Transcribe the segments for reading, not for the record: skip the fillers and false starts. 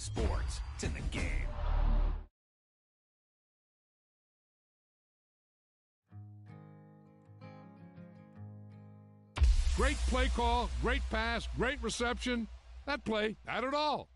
sports. It's in the game. Great play call, great pass, great reception. That play had it all.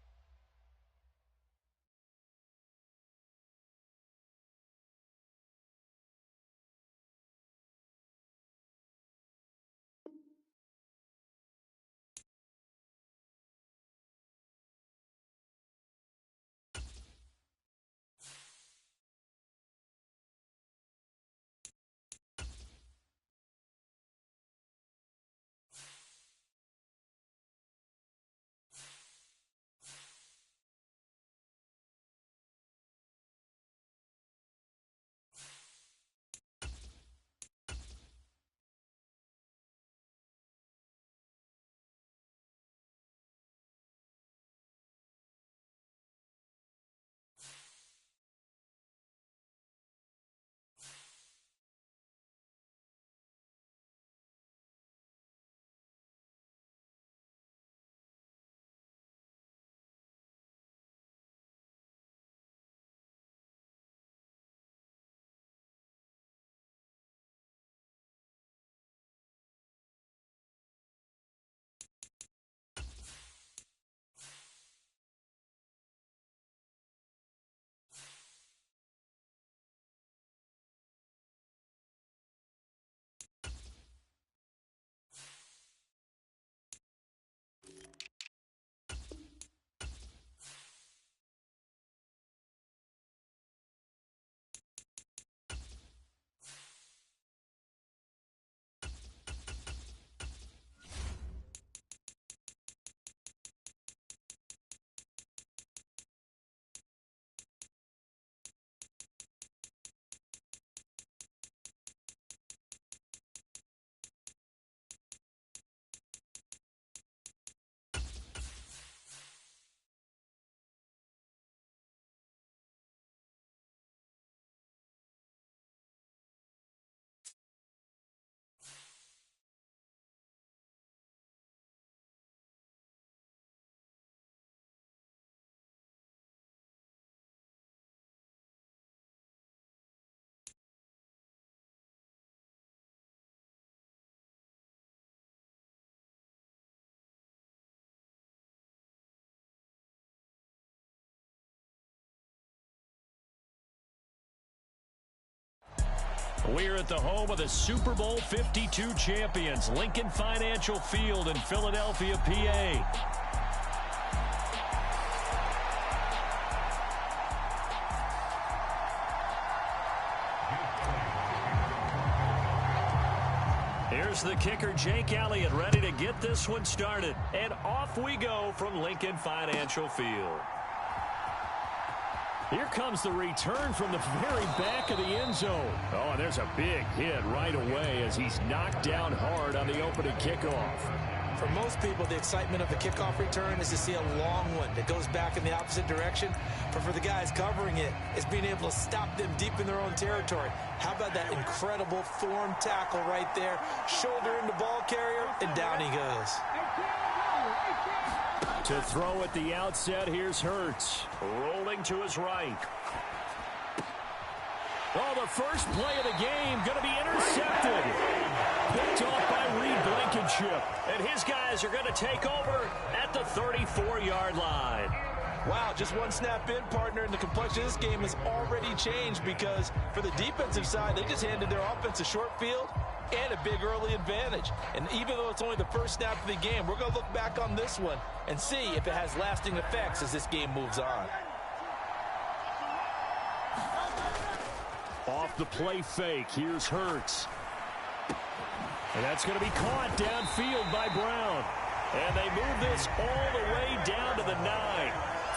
We're at the home of the Super Bowl 52 champions, Lincoln Financial Field in Philadelphia, PA. Here's the kicker, Jake Elliott, ready to get this one started. And off we go from Lincoln Financial Field. Here comes the return from the very back of the end zone. Oh, and there's a big hit right away as he's knocked down hard on the opening kickoff. For most people, the excitement of the kickoff return is to see a long one that goes back in the opposite direction. But for the guys covering it, it's being able to stop them deep in their own territory. How about that incredible form tackle right there? Shoulder into ball carrier, and down he goes. To throw at the outset, here's Hurts. Rolling to his right. Oh, the first play of the game going to be intercepted. Picked off by Reed Blankenship. And his guys are going to take over at the 34-yard line. Wow, just one snap in, partner, and the complexion of this game has already changed because for the defensive side, they just handed their offense a short field and a big early advantage. And even though it's only the first snap of the game, we're going to look back on this one and see if it has lasting effects as this game moves on. Off the play fake, here's Hurts. And that's going to be caught downfield by Brown. And they move this all the way down to the 9.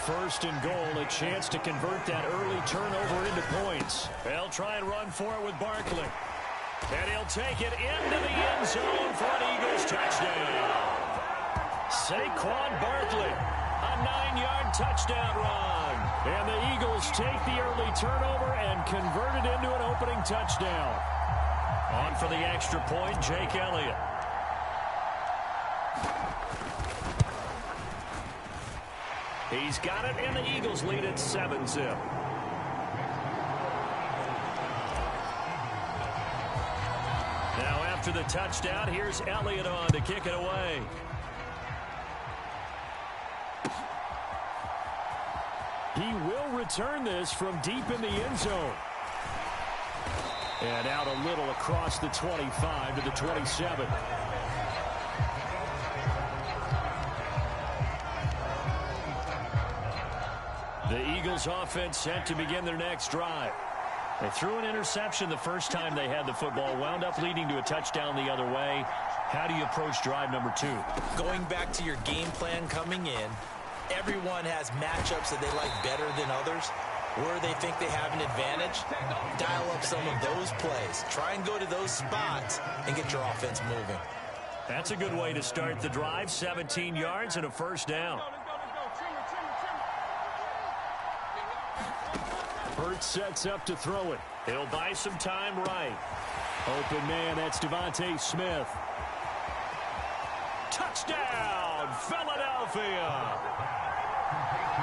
First and goal, a chance to convert that early turnover into points. They'll try and run for it with Barkley. And he'll take it into the end zone for an Eagles touchdown. Saquon Barkley, a 9-yard touchdown run. And the Eagles take the early turnover and convert it into an opening touchdown. On for the extra point, Jake Elliott. He's got it, and the Eagles lead at 7-zip. Now after the touchdown, here's Elliott on to kick it away. He will return this from deep in the end zone. And out a little across the 25 to the 27. The Eagles offense set to begin their next drive. They threw an interception the first time they had the football, wound up leading to a touchdown the other way. How do you approach drive number 2? Going back to your game plan coming in, everyone has matchups that they like better than others. Where they think they have an advantage, dial up some of those plays. Try and go to those spots and get your offense moving. That's a good way to start the drive. 17 yards and a first down. Hurts sets up to throw it. He'll buy some time right. Open man, that's Devontae Smith. Touchdown, Philadelphia.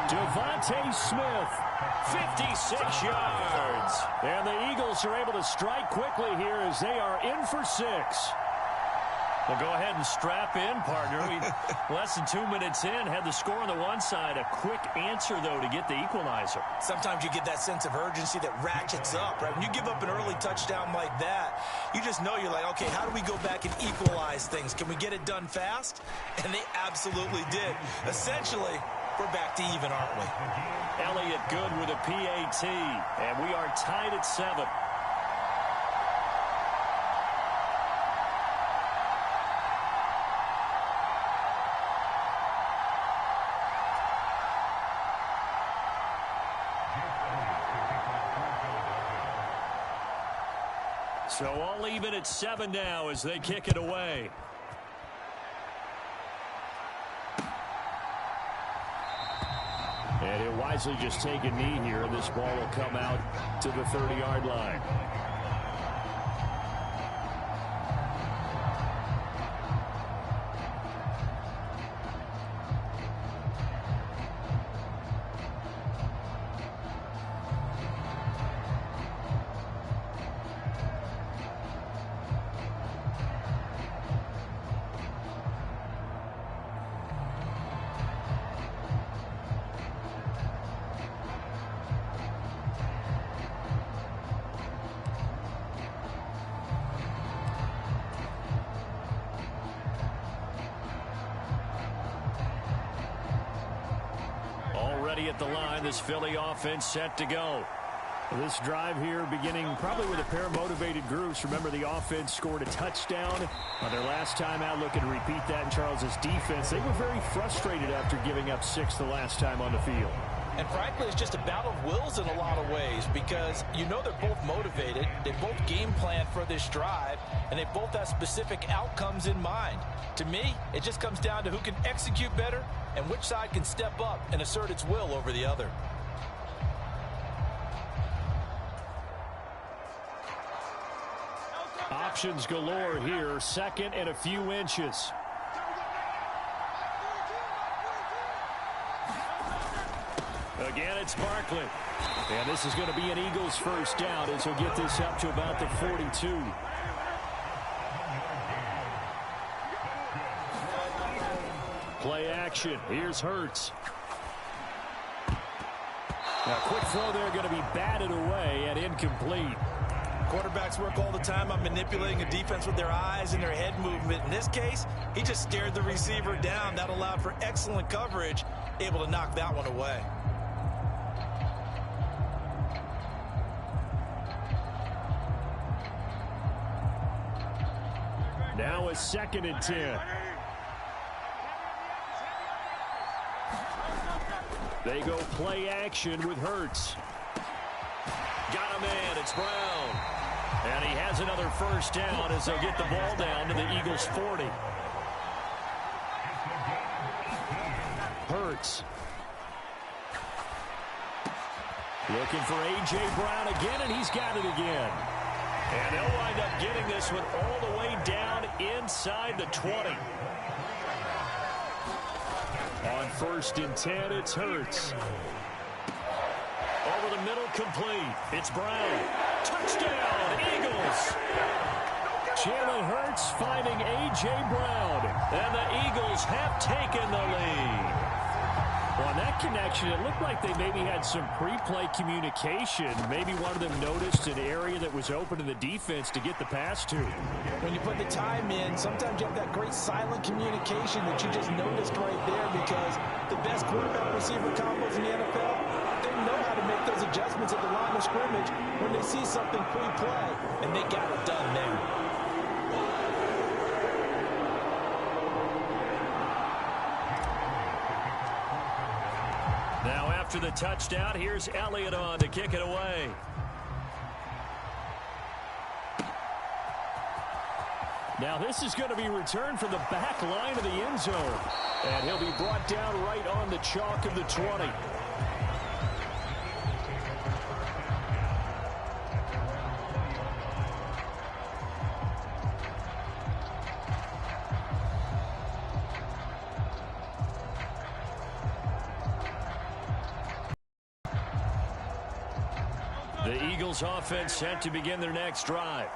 Devontae Smith, 56 yards. And the Eagles are able to strike quickly here as they are in for 6. Well, go ahead and strap in, partner. Less than 2 minutes in, had the score on the one side. A quick answer, though, to get the equalizer. Sometimes you get that sense of urgency that ratchets up, right? When you give up an early touchdown like that, you just know you're like, okay, how do we go back and equalize things? Can we get it done fast? And they absolutely did. Essentially, we're back to even, aren't we? Elliott good with a PAT, and we are tied at 7. So all even at 7 now as they kick it away. And he'll wisely just take a knee here, and this ball will come out to the 30-yard line. At the line, this Philly offense set to go. This drive here beginning probably with a pair of motivated groups. Remember, the offense scored a touchdown on their last time out, looking to repeat that in Charles's defense. They were very frustrated after giving up 6 the last time on the field. And frankly, it's just a battle of wills in a lot of ways, because you know they're both motivated, they both game plan for this drive, and they both have specific outcomes in mind. To me, it just comes down to who can execute better and which side can step up and assert its will over the other. Options galore here, second and a few inches. Again, it's Barkley. And this is going to be an Eagles first down as he'll get this up to about the 42. Play action. Here's Hurts. Now, quick throw there going to be batted away and incomplete. Quarterbacks work all the time on manipulating a defense with their eyes and their head movement. In this case, he just stared the receiver down. That allowed for excellent coverage, able to knock that one away. Now a 2nd and 10. They go play action with Hurts. Got a man, it's Brown. And he has another first down as they'll get the ball down to the Eagles' 40. Hurts. Looking for A.J. Brown again, and he's got it again. And they'll wind up getting this one all the way down inside the 20. On 1st and 10, it's Hurts. Over the middle, complete. It's Brown. Touchdown, Eagles. Jalen Hurts finding A.J. Brown. And the Eagles have taken the lead. Well, on that connection, it looked like they maybe had some pre-play communication. Maybe one of them noticed an area that was open in the defense to get the pass to. When you put the time in, sometimes you have that great silent communication that you just noticed right there, because the best quarterback-receiver combos in the NFL, they know how to make those adjustments at the line of scrimmage when they see something pre-play, and they got it done there. Now after the touchdown, here's Elliott on to kick it away. Now this is going to be returned from the back line of the end zone. And he'll be brought down right on the chalk of the 20. The Eagles offense set to begin their next drive.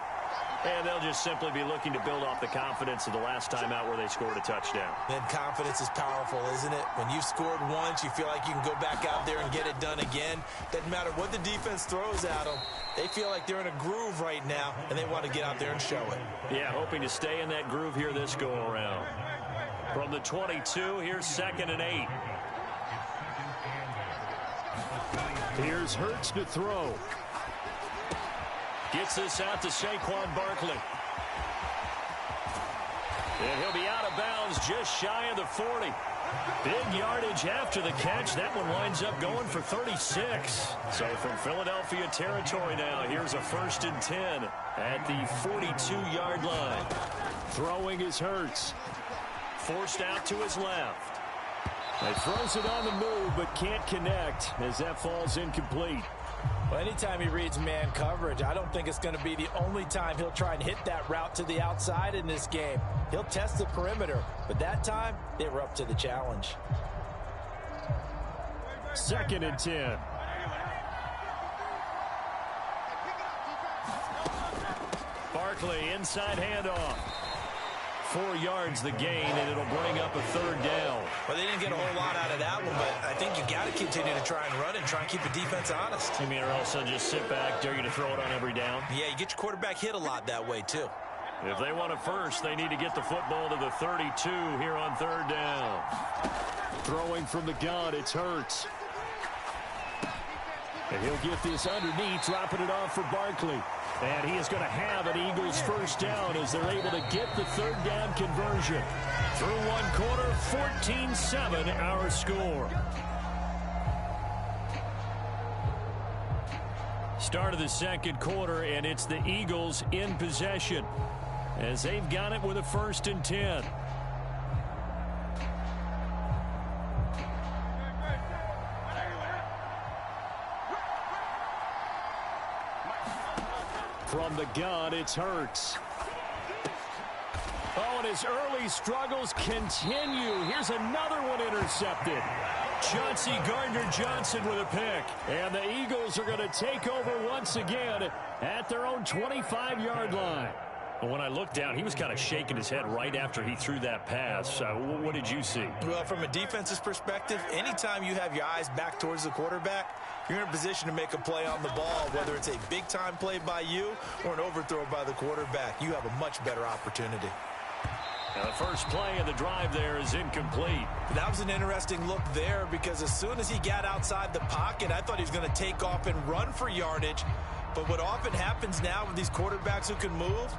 And they'll just simply be looking to build off the confidence of the last time out where they scored a touchdown. And confidence is powerful, isn't it? When you've scored once, you feel like you can go back out there and get it done again. Doesn't matter what the defense throws at them. They feel like they're in a groove right now, and they want to get out there and show it. Yeah, hoping to stay in that groove here this go-around. From the 22, here's 2nd and 8. Here's Hurts to throw. Gets this out to Saquon Barkley. And he'll be out of bounds just shy of the 40. Big yardage after the catch. That one winds up going for 36. So from Philadelphia territory now, here's a 1st and 10 at the 42-yard line. Throwing is Hurts. Forced out to his left. He throws it on the move, but can't connect as that falls incomplete. Well, anytime he reads man coverage, I don't think it's going to be the only time he'll try and hit that route to the outside in this game. He'll test the perimeter, but that time, they were up to the challenge. 2nd and 10. Barkley, inside handoff. 4 yards the gain, and it'll bring up a 3rd down. Well, they didn't get a whole lot out of that one, but I think you got to continue to try and run and try and keep the defense honest. You mean, or else they'll just sit back, dare you to throw it on every down? Yeah, you get your quarterback hit a lot that way, too. If they want it first, they need to get the football to the 32 here on 3rd down. Throwing from the gun, it's Hurts. And he'll get this underneath, dropping it off for Barkley. And he is going to have an Eagles 1st down as they're able to get the 3rd down conversion. Through 1 quarter, 14-7 our score. Start of the 2nd quarter, and it's the Eagles in possession as they've got it with a 1st and 10. From the gun, it's Hurts. Oh, and his early struggles continue. Here's another one intercepted. Chauncey Gardner-Johnson with a pick. And the Eagles are going to take over once again at their own 25-yard line. When I looked down, he was kind of shaking his head right after he threw that pass. What did you see? Well, from a defense's perspective, anytime you have your eyes back towards the quarterback, you're in a position to make a play on the ball, whether it's a big-time play by you or an overthrow by the quarterback. You have a much better opportunity. Now the first play of the drive there is incomplete. That was an interesting look there because as soon as he got outside the pocket, I thought he was going to take off and run for yardage. But what often happens now with these quarterbacks who can move,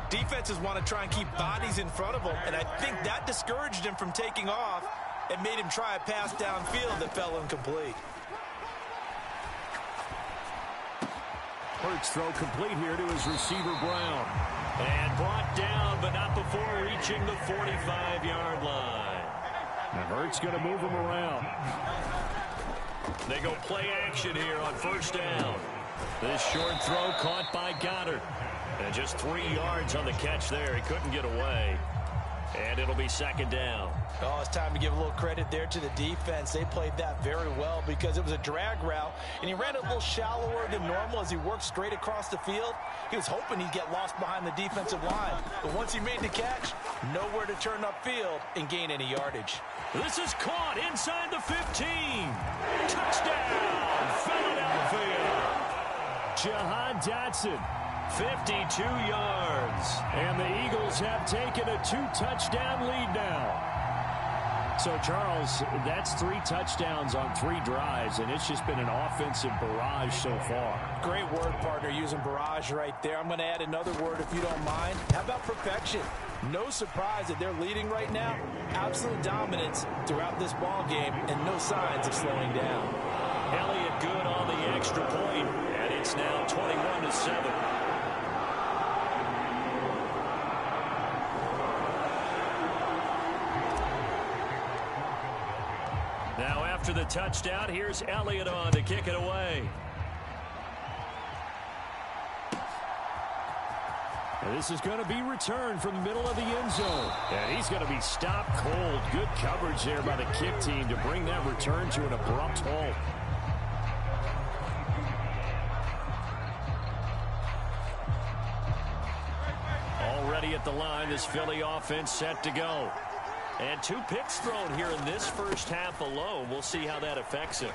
defenses want to try and keep bodies in front of them, and I think that discouraged him from taking off and made him try a pass downfield that fell incomplete. Hurts throw complete here to his receiver Brown. And brought down, but not before reaching the 45-yard line. Now Hurts going to move him around. They go play action here on 1st down. This short throw caught by Goddard. And just 3 yards on the catch there. He couldn't get away. And it'll be second down. Oh, it's time to give a little credit there to the defense. They played that very well because it was a drag route, and he ran it a little shallower than normal as he worked straight across the field. He was hoping he'd get lost behind the defensive line, but once he made the catch, nowhere to turn upfield and gain any yardage. This is caught inside the 15. Touchdown, Philadelphia. Jahan Dotson, 52 yards. And the Eagles have taken a 2-touchdown lead now. So, Charles, that's 3 touchdowns on 3 drives, and it's just been an offensive barrage so far. Great word, partner, using barrage right there. I'm going to add another word if you don't mind. How about perfection? No surprise that they're leading right now. Absolute dominance throughout this ball game, and no signs of slowing down. Elliott good on the extra point, and it's now 21-7. Now after the touchdown, here's Elliott on to kick it away. And this is going to be returned from the middle of the end zone. And he's going to be stopped cold. Good coverage there by the kick team to bring that return to an abrupt halt. Already at the line, this Philly offense set to go. And 2 picks thrown here in this first half alone. We'll see how that affects him.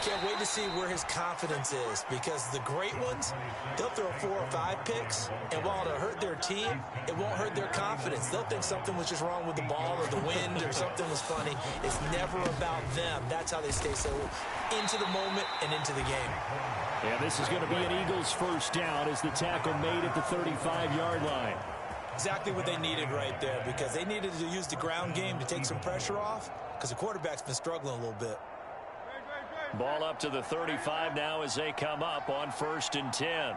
Can't wait to see where his confidence is, because the great ones, they'll throw 4 or 5 picks, and while it'll hurt their team, it won't hurt their confidence. They'll think something was just wrong with the ball or the wind or something was funny. It's never about them. That's how they stay so into the moment and into the game. Yeah, this is going to be an Eagles first down as the tackle made at the 35-yard line. Exactly what they needed right there, because they needed to use the ground game to take some pressure off, because the quarterback's been struggling a little bit. Ball up to the 35 now as they come up on 1st and 10.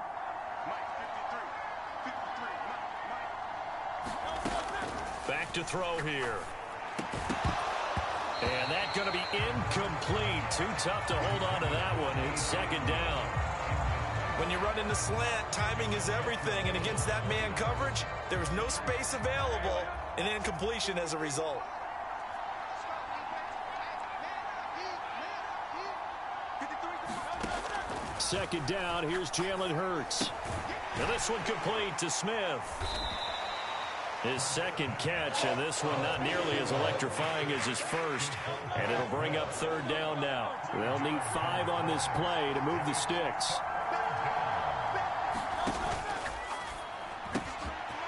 Back to throw here. And that's going to be incomplete. Too tough to hold on to that one. It's second down. When you run in the slant, timing is everything, and against that man coverage, there was no space available, and incompletion as a result. Second down, here's Jalen Hurts. And this one complete to Smith. His second catch, and this one not nearly as electrifying as his first. And it'll bring up 3rd down now. They'll need 5 on this play to move the sticks.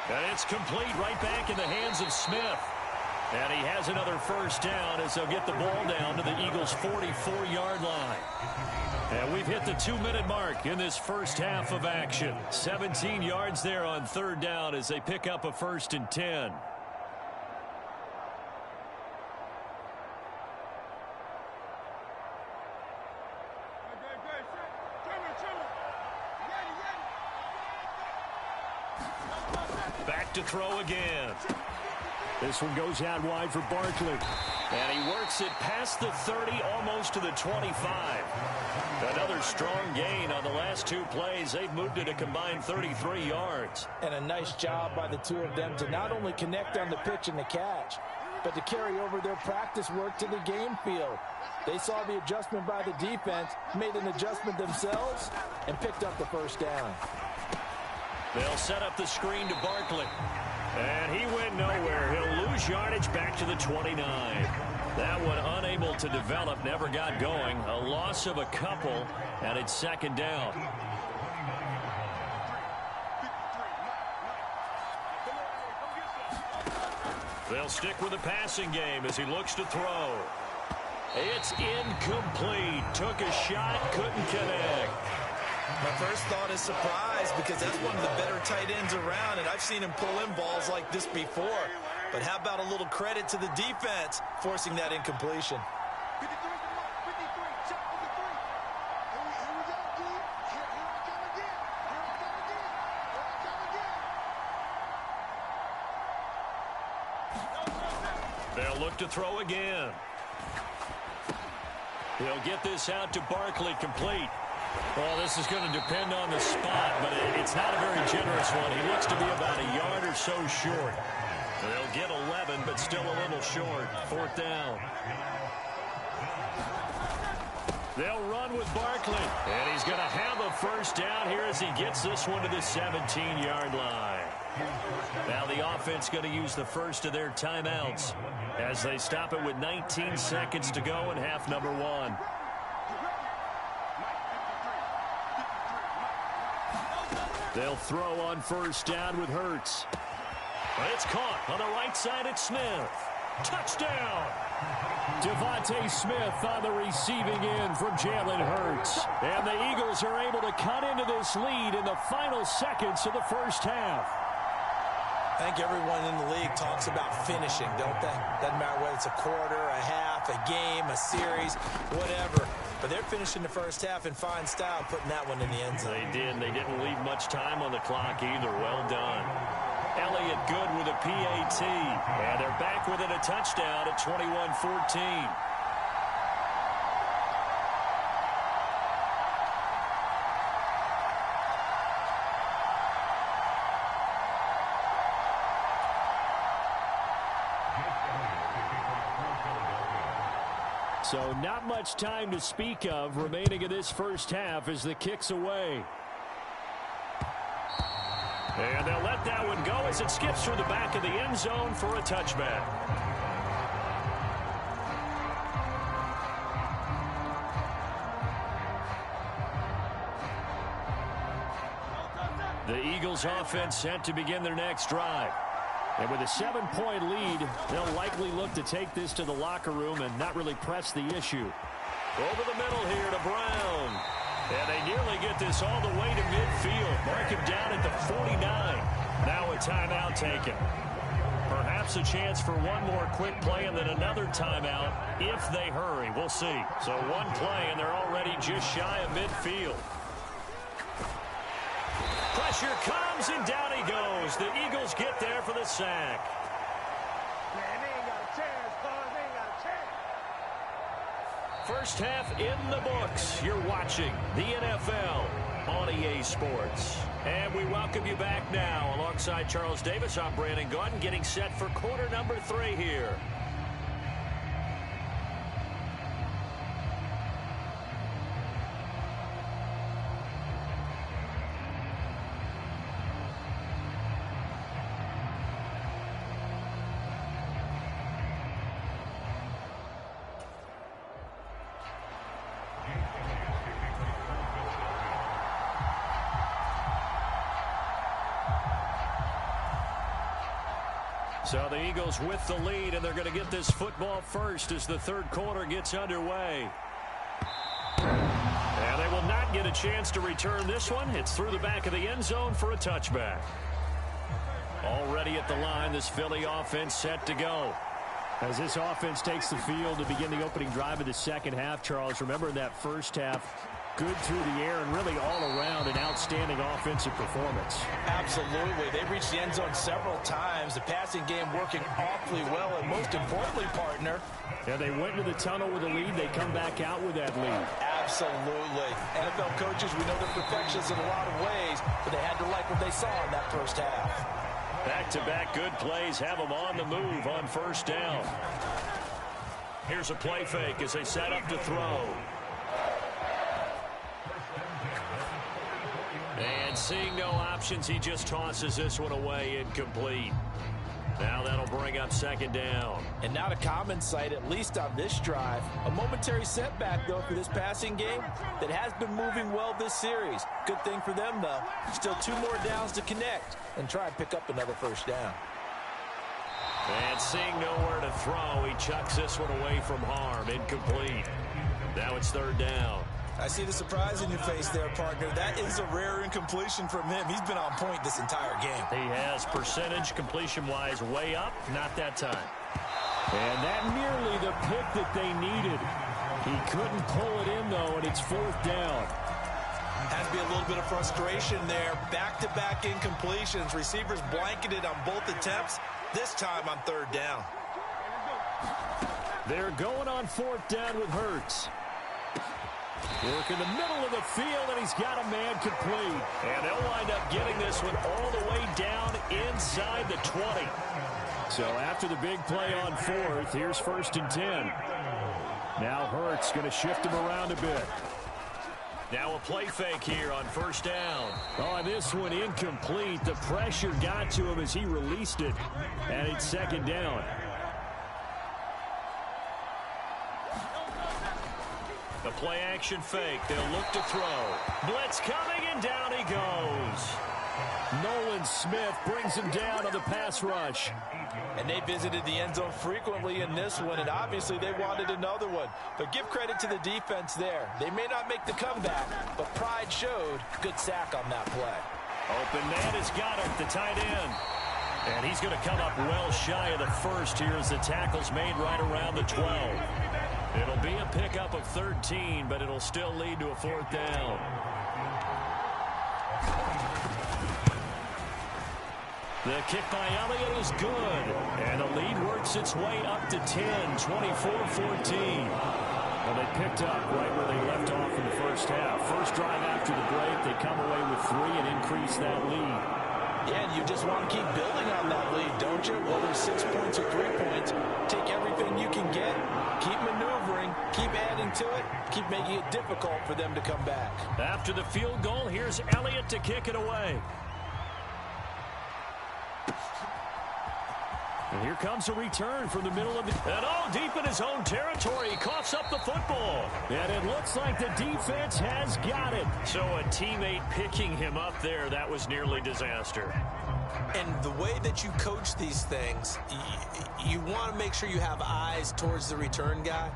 And it's complete right back in the hands of Smith. And he has another first down as they'll get the ball down to the Eagles' 44-yard line. And we've hit the 2-minute mark in this first half of action. 17 yards there on 3rd down as they pick up a 1st and 10. Back to throw again. This one goes out wide for Barkley. And he works it past the 30, almost to the 25. Another strong gain on the last 2 plays. They've moved it a combined 33 yards. And a nice job by the 2 of them to not only connect on the pitch and the catch, but to carry over their practice work to the game field. They saw the adjustment by the defense, made an adjustment themselves, and picked up the first down. They'll set up the screen to Barkley. And he went nowhere. He'll lose yardage back to the 29. That one unable to develop, never got going. A loss of a couple, and it's second down. They'll stick with the passing game as he looks to throw. It's incomplete. Took a shot, couldn't connect. My first thought is surprise, because that's one of the better tight ends around, and I've seen him pull in balls like this before. But how about a little credit to the defense forcing that incompletion? They'll look to throw again. He'll get this out to Barkley, complete. Well, this is going to depend on the spot, but it's not a very generous one. He looks to be about a yard or so short. They'll get 11, but still a little short. 4th down. They'll run with Barkley. And he's going to have a first down here as he gets this one to the 17-yard line. Now the offense going to use the first of their timeouts as they stop it with 19 seconds to go in half number 1. They'll throw on first down with Hurts. It's caught on the right side at Smith. Touchdown! Devontae Smith on the receiving end from Jalen Hurts. And the Eagles are able to cut into this lead in the final seconds of the first half. I think everyone in the league talks about finishing, don't they? Doesn't matter whether it's a quarter, a half, a game, a series, whatever. But they're finishing the first half in fine style, putting that one in the end zone. They did. They didn't leave much time on the clock either. Well done. Elliott good with a PAT. And they're back within a touchdown at 21-14. So not much time to speak of remaining in this first half as the kick's away. And they'll let that one go as it skips through the back of the end zone for a touchback. The Eagles offense set to begin their next drive. And with a 7-point lead, they'll likely look to take this to the locker room and not really press the issue. Over the middle here to Brown. And they nearly get this all the way to midfield. Mark him down at the 49. Now a timeout taken. Perhaps a chance for one more quick play and then another timeout if they hurry. We'll see. So one play and they're already just shy of midfield. Pressure comes and down he goes. The Eagles get there for the sack. Man, they ain't got a chance, boys. They ain't got a chance. First half in the books. You're watching the NFL on EA Sports. And we welcome you back now. Alongside Charles Davis, I'm Brandon Gaudin, getting set for quarter number 3 here. So the Eagles with the lead, and they're going to get this football first as the third quarter gets underway. And they will not get a chance to return this one. It's through the back of the end zone for a touchback. Already at the line, this Philly offense set to go. As this offense takes the field to begin the opening drive of the second half, Charles, remember in that first half, good through the air and really all around an outstanding offensive performance. Absolutely. They reached the end zone several times. The passing game working awfully well, and most importantly, partner. Yeah, they went to the tunnel with a lead. They come back out with that lead. Absolutely. NFL coaches, we know they're perfectionists in a lot of ways, but they had to like what they saw in that first half. Back-to-back good plays have them on the move on first down. Here's a play fake as they set up to throw. And seeing no options, he just tosses this one away incomplete. Now that'll bring up second down. And not a common sight, at least on this drive. A momentary setback, though, for this passing game that has been moving well this series. Good thing for them, though. Still 2 more downs to connect and try and pick up another first down. And seeing nowhere to throw, he chucks this one away from harm. Incomplete. Now it's third down. I see the surprise in your face there, partner. That is a rare incompletion from him. He's been on point this entire game. He has percentage completion-wise way up. Not that time. And that nearly the pick that they needed. He couldn't pull it in, though, and it's fourth down. Has to be a little bit of frustration there. Back-to-back incompletions. Receivers blanketed on both attempts, this time on third down. They're going on fourth down with Hurts. Work in the middle of the field, and he's got a man complete. And they'll wind up getting this one all the way down inside the 20. So after the big play on 4th, here's 1st and 10. Now Hurts going to shift him around a bit. Now a play fake here on 1st down. Oh, this one incomplete. The pressure got to him as he released it. And it's 2nd down. The play action fake. They'll look to throw. Blitz coming, and down he goes. Nolan Smith brings him down on the pass rush. And they visited the end zone frequently in this one, and obviously they wanted another one. But give credit to the defense there. They may not make the comeback, but pride showed. Good sack on that play. Open man is Goddard, the tight end. And he's going to come up well shy of the first here as the tackle's made right around the 12. It'll be a pickup of 13, but it'll still lead to a 4th down. The kick by Elliott is good. And the lead works its way up to 10, 24-14. Well, they picked up right where they left off in the first half. First drive after the break, they come away with 3 and increase that lead. Yeah, and you just want to keep building on that lead, don't you? Whether it's 6 points or 3 points, take everything you can get, keep maneuvering, keep adding to it, keep making it difficult for them to come back. After the field goal, here's Elliott to kick it away. And here comes a return from the middle of the... And deep in his own territory, he coughs up the football. And it looks like the defense has got it. So a teammate picking him up there, that was nearly disaster. And the way that you coach these things, you want to make sure you have eyes towards the return guy,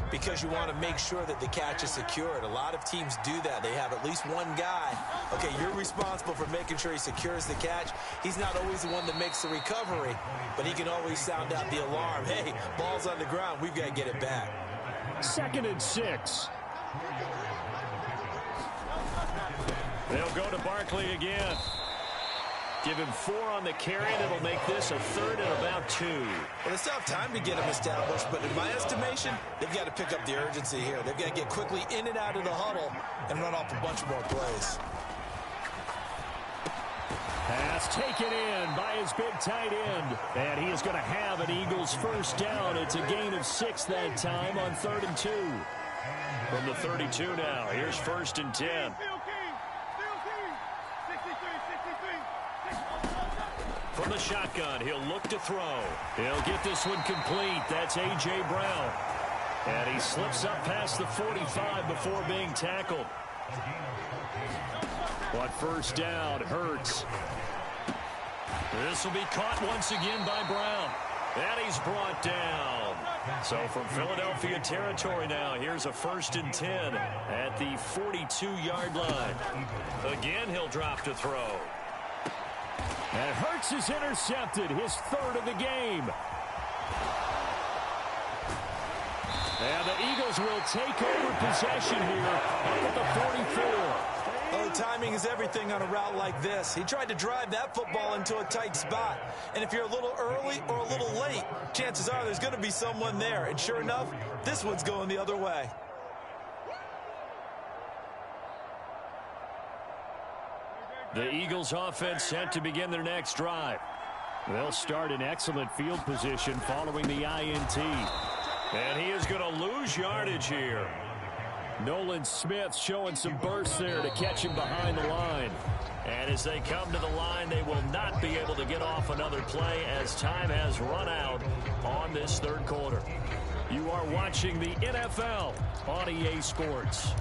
because you want to make sure that the catch is secured. A lot of teams do that. They have at least one guy. Okay, you're responsible for making sure he secures the catch. He's not always the one that makes the recovery, but he can always sound out the alarm. Hey, ball's on the ground. We've got to get it back. 2nd and 6. They'll go to Barkley again. Give him 4 on the carry, and it'll make this a 3rd and about 2. Well, they still have time to get him established, but in my estimation, they've got to pick up the urgency here. They've got to get quickly in and out of the huddle and run off a bunch more plays. Pass taken in by his big tight end. And he is going to have an Eagles 1st down. It's a gain of 6 that time on 3rd and 2. From the 32 now, here's 1st and 10. From the shotgun, he'll look to throw. He'll get this one complete. That's A.J. Brown. And he slips up past the 45 before being tackled. But 1st down, Hurts. This will be caught once again by Brown. And he's brought down. So from Philadelphia territory now, here's a 1st and 10 at the 42-yard line. Again, he'll drop to throw. And Hurts is intercepted, his 3rd of the game. And the Eagles will take over possession here up at the 44. Oh, timing is everything on a route like this. He tried to drive that football into a tight spot. And if you're a little early or a little late, chances are there's going to be someone there. And sure enough, this one's going the other way. The Eagles offense set to begin their next drive. They'll start in excellent field position following the INT. And he is going to lose yardage here. Nolan Smith showing some burst there to catch him behind the line. And as they come to the line, they will not be able to get off another play as time has run out on this 3rd quarter. You are watching the NFL on EA Sports.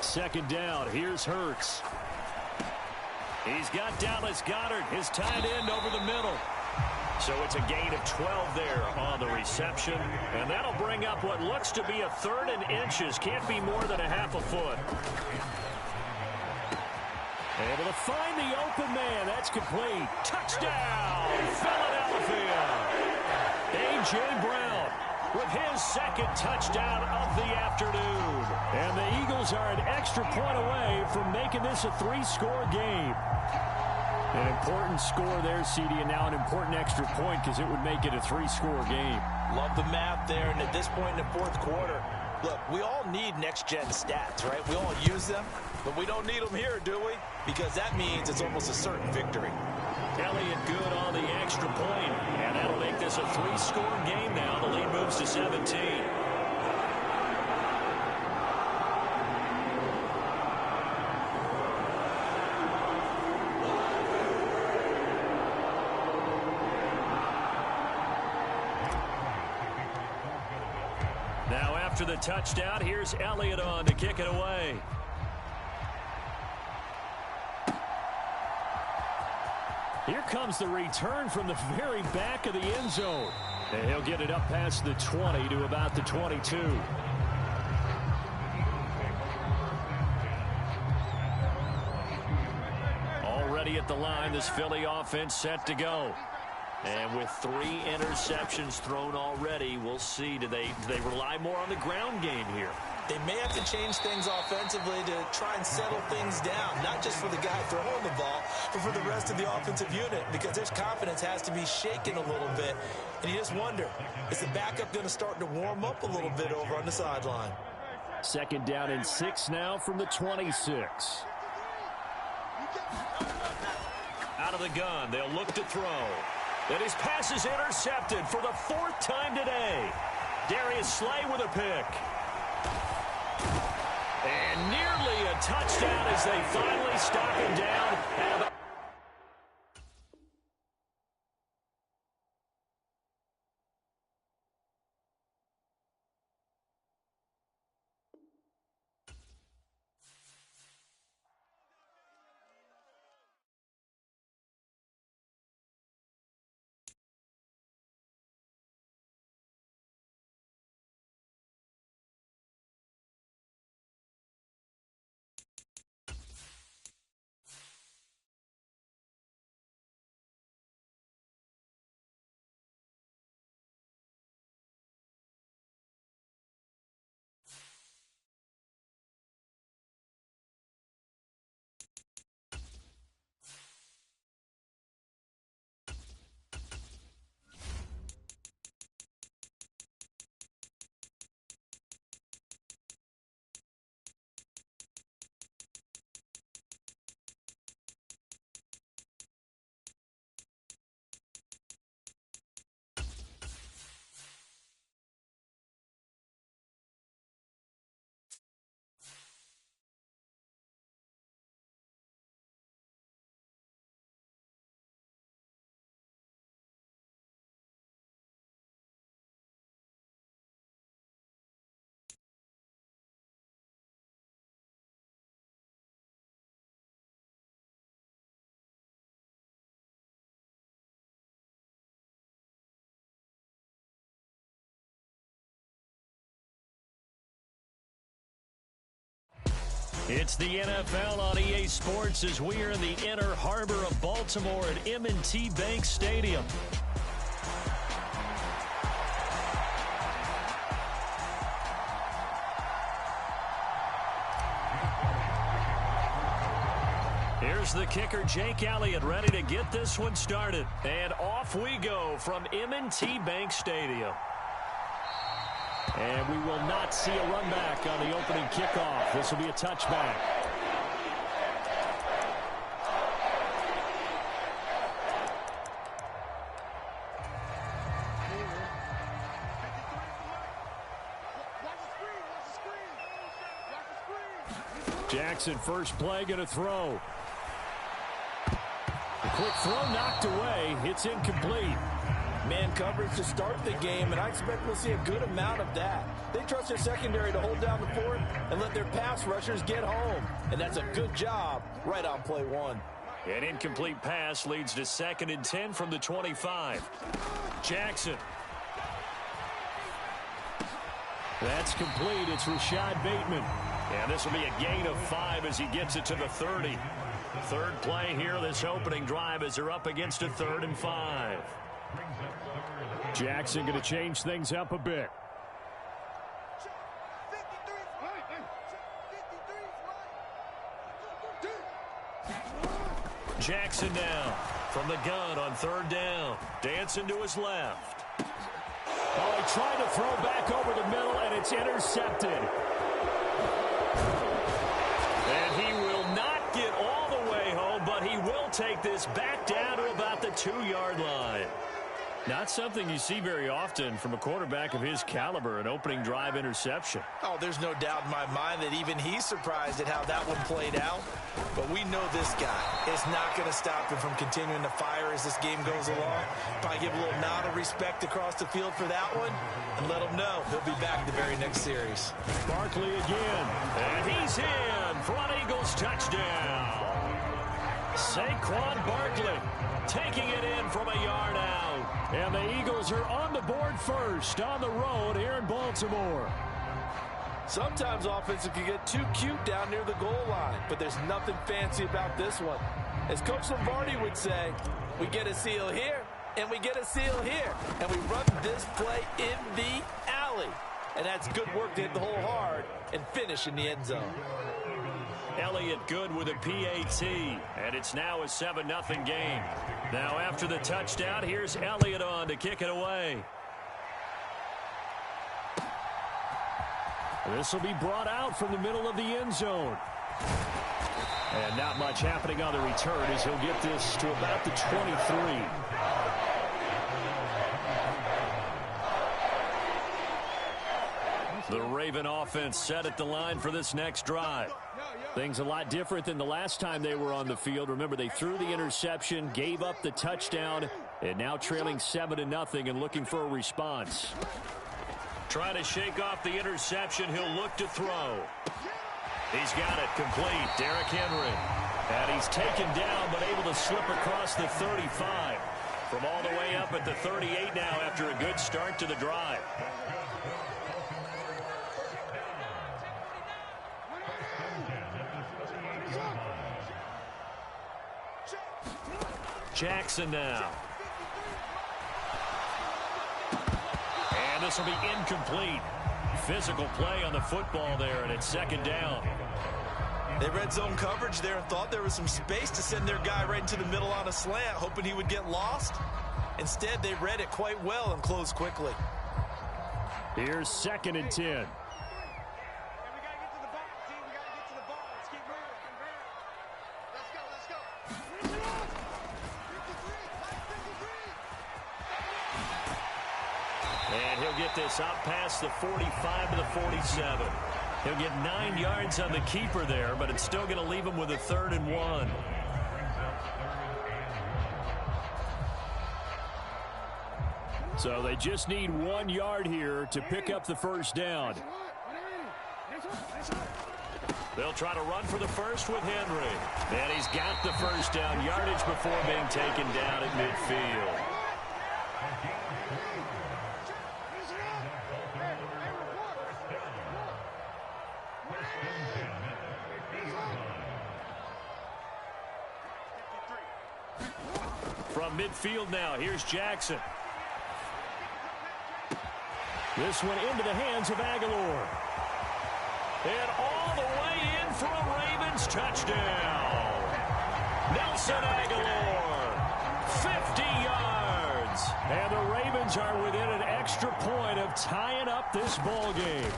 Second down, here's Hurts. He's got Dallas Goedert, his tight end, over the middle. So it's a gain of 12 there on the reception. And that'll bring up what looks to be a 3rd and inches. Can't be more than a half a foot. Able to find the open man. That's complete. Touchdown, Philadelphia. A.J. Brown with his 2nd touchdown of the afternoon. And the Eagles are an extra point away from making this a 3-score game. An important score there, CD, and now an important extra point because it would make it a 3-score game. Love the math there, and at this point in the 4th quarter, Look, we all need next-gen stats, right? We all use them, but we don't need them here, do we? Because that means it's almost a certain victory. Elliott good on the extra point, and that'll make this a 3-score game now. The lead moves to 17. Now after the touchdown, here's Elliott on to kick it away. Here comes the return from the very back of the end zone. And he'll get it up past the 20 to about the 22. Already at the line, this Philly offense set to go. And with 3 interceptions thrown already, we'll see. Do they rely more on the ground game here? They may have to change things offensively to try and settle things down, not just for the guy throwing the ball, but for the rest of the offensive unit, because their confidence has to be shaken a little bit. And you just wonder, is the backup going to start to warm up a little bit over on the sideline? 2nd down and 6 now from the 26. Out of the gun, they'll look to throw. And his pass is intercepted for the 4th time today. Darius Slay with a pick. And nearly a touchdown as they finally stop him down at about It's the NFL on EA Sports as we are in the inner harbor of Baltimore at M&T Bank Stadium. Here's the kicker, Jake Elliott, ready to get this one started. And off we go from M&T Bank Stadium. And we will not see a run back on the opening kickoff. This will be a touchback. Jackson, first play, going to throw. A quick throw knocked away. It's incomplete. Man coverage to start the game, and I expect we'll see a good amount of that. They trust their secondary to hold down the fort and let their pass rushers get home. And that's a good job right on play 1. An incomplete pass leads to 2nd and 10 from the 25. Jackson. That's complete. It's Rashad Bateman. And this will be a gain of 5 as he gets it to the 30. 3rd play here, this opening drive, as they're up against a 3rd and 5. Jackson going to change things up a bit. Jackson now from the gun on 3rd down. Dancing to his left. Oh, he tried to throw back over the middle, and it's intercepted. And he will not get all the way home, but he will take this back down to about the 2-yard line. Not something you see very often from a quarterback of his caliber, an opening drive interception. Oh, there's no doubt in my mind that even he's surprised at how that one played out. But we know this guy is not going to stop him from continuing to fire as this game goes along. Probably give a little nod of respect across the field for that one and let him know he'll be back the very next series. Barkley again, and he's in for an Eagles touchdown. Saquon Barkley taking it in from a yard out. And the Eagles are on the board first on the road here in Baltimore. Sometimes offenses can get too cute down near the goal line, but there's nothing fancy about this one. As Coach Lombardi would say, we get a seal here, and we get a seal here, and we run this play in the alley. And that's good work to hit the hole hard and finish in the end zone. Elliott good with a PAT, and it's now a 7-0 game. Now after the touchdown, here's Elliott on to kick it away. This will be brought out from the middle of the end zone. And not much happening on the return as he'll get this to about the 23. The Raven offense set at the line for this next drive. Things a lot different than the last time they were on the field. Remember, they threw the interception, gave up the touchdown, and now trailing 7-0 and looking for a response. Trying to shake off the interception. He'll look to throw. He's got it complete. Derrick Henry. And he's taken down but able to slip across the 35. From all the way up at the 38 now after a good start to the drive. Jackson now. And this will be incomplete. Physical play on the football there, and it's second down. They red zone coverage there and thought there was some space to send their guy right into the middle on a slant, hoping he would get lost. Instead, they read it quite well and closed quickly. Here's 2nd and 10. And he'll get this up past the 45 to the 47. He'll get 9 yards on the keeper there, but it's still going to leave him with a 3rd and 1. So they just need 1 yard here to pick up the first down. They'll try to run for the first with Henry. And he's got the first down yardage before being taken down at midfield. From midfield now, here's Jackson. This one into the hands of Aguilar. And all the way in for a Ravens touchdown. Nelson Aguilar, 50 yards. And the Ravens are within an extra point of tying up this ball game.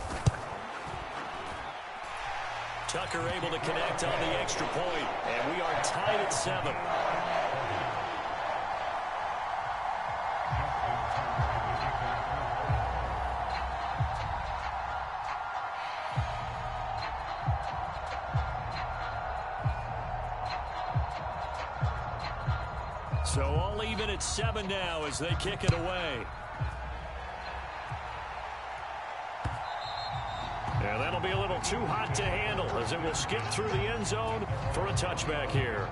Tucker able to connect on the extra point, and we are tied at 7. So all even at 7 now as they kick it away. And that'll be a little too hot to handle as it will skip through the end zone for a touchback here.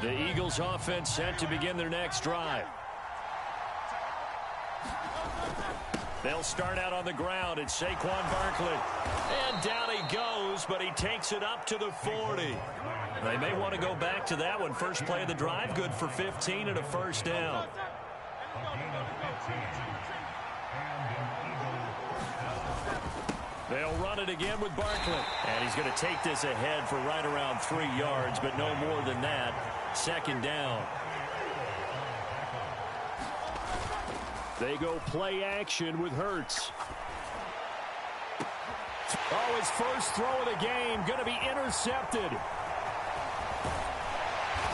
The Eagles offense set to begin their next drive. They'll start out on the ground. It's Saquon Barkley. And down he goes, but he takes it up to the 40. They may want to go back to that one. First play of the drive, good for 15 and a first down. They'll run it again with Barkley. And he's going to take this ahead for right around 3 yards, but no more than that. Second down. They go play action with Hurts. Oh, his first throw of the game going to be intercepted.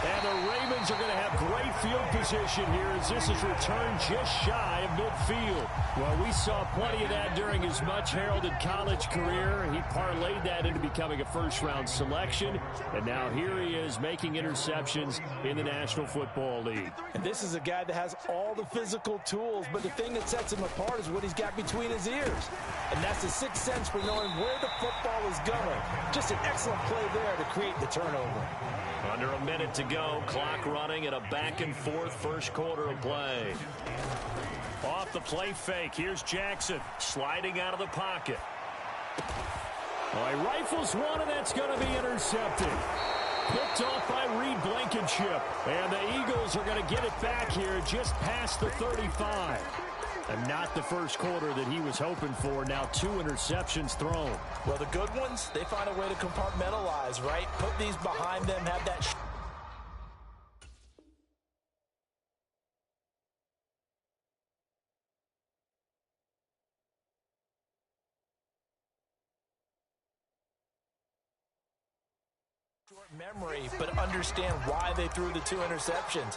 And the Ravens are going to have great field position here as this is returned just shy of midfield. Well, we saw plenty of that during his much-heralded college career. He parlayed that into becoming a first-round selection. And now here he is making interceptions in the National Football League. And this is a guy that has all the physical tools, but the thing that sets him apart is what he's got between his ears. And that's the sixth sense for knowing where the football is going. Just an excellent play there to create the turnover. Under a minute to go, clock running in a back-and-forth first quarter of play. Off the play fake, here's Jackson sliding out of the pocket. Well, he rifles one, and that's going to be intercepted. Picked off by Reed Blankenship. And the Eagles are going to get it back here just past the 35. And not the first quarter that he was hoping for. Now 2 interceptions thrown. Well, the good ones, they find a way to compartmentalize, right? Put these behind them, have that short memory, but understand why they threw the 2 interceptions.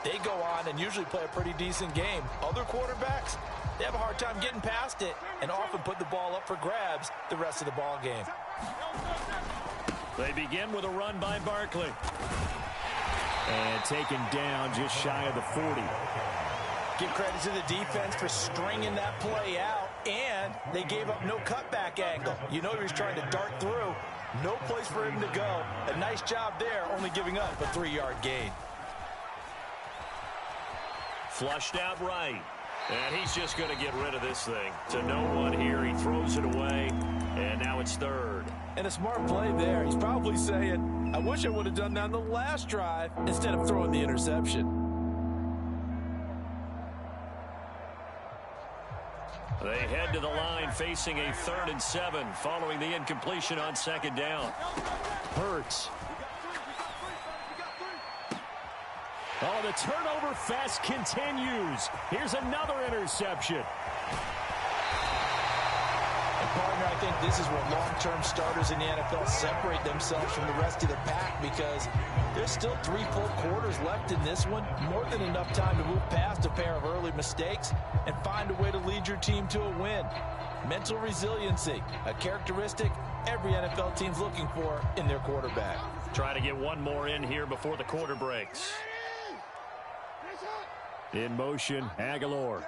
They go on and usually play a pretty decent game. Other quarterbacks, they have a hard time getting past it and often put the ball up for grabs the rest of the ball game. They begin with a run by Barkley. And taken down just shy of the 40. Give credit to the defense for stringing that play out, and they gave up no cutback angle. You know he was trying to dart through. No place for him to go. A nice job there, only giving up a 3-yard gain. Flushed out right. And he's just going to get rid of this thing. To no one here. He throws it away. And now it's third. And a smart play there. He's probably saying, I wish I would have done that on the last drive instead of throwing the interception. They head to the line facing a 3rd and 7 following the incompletion on second down. Hurts. Oh, the turnover fest continues. Here's another interception. And partner, I think this is where long-term starters in the NFL separate themselves from the rest of the pack because there's still 3 full quarters left in this one. More than enough time to move past a pair of early mistakes and find a way to lead your team to a win. Mental resiliency, a characteristic every NFL team's looking for in their quarterback. Try to get one more in here before the quarter breaks. In motion, Aguilar.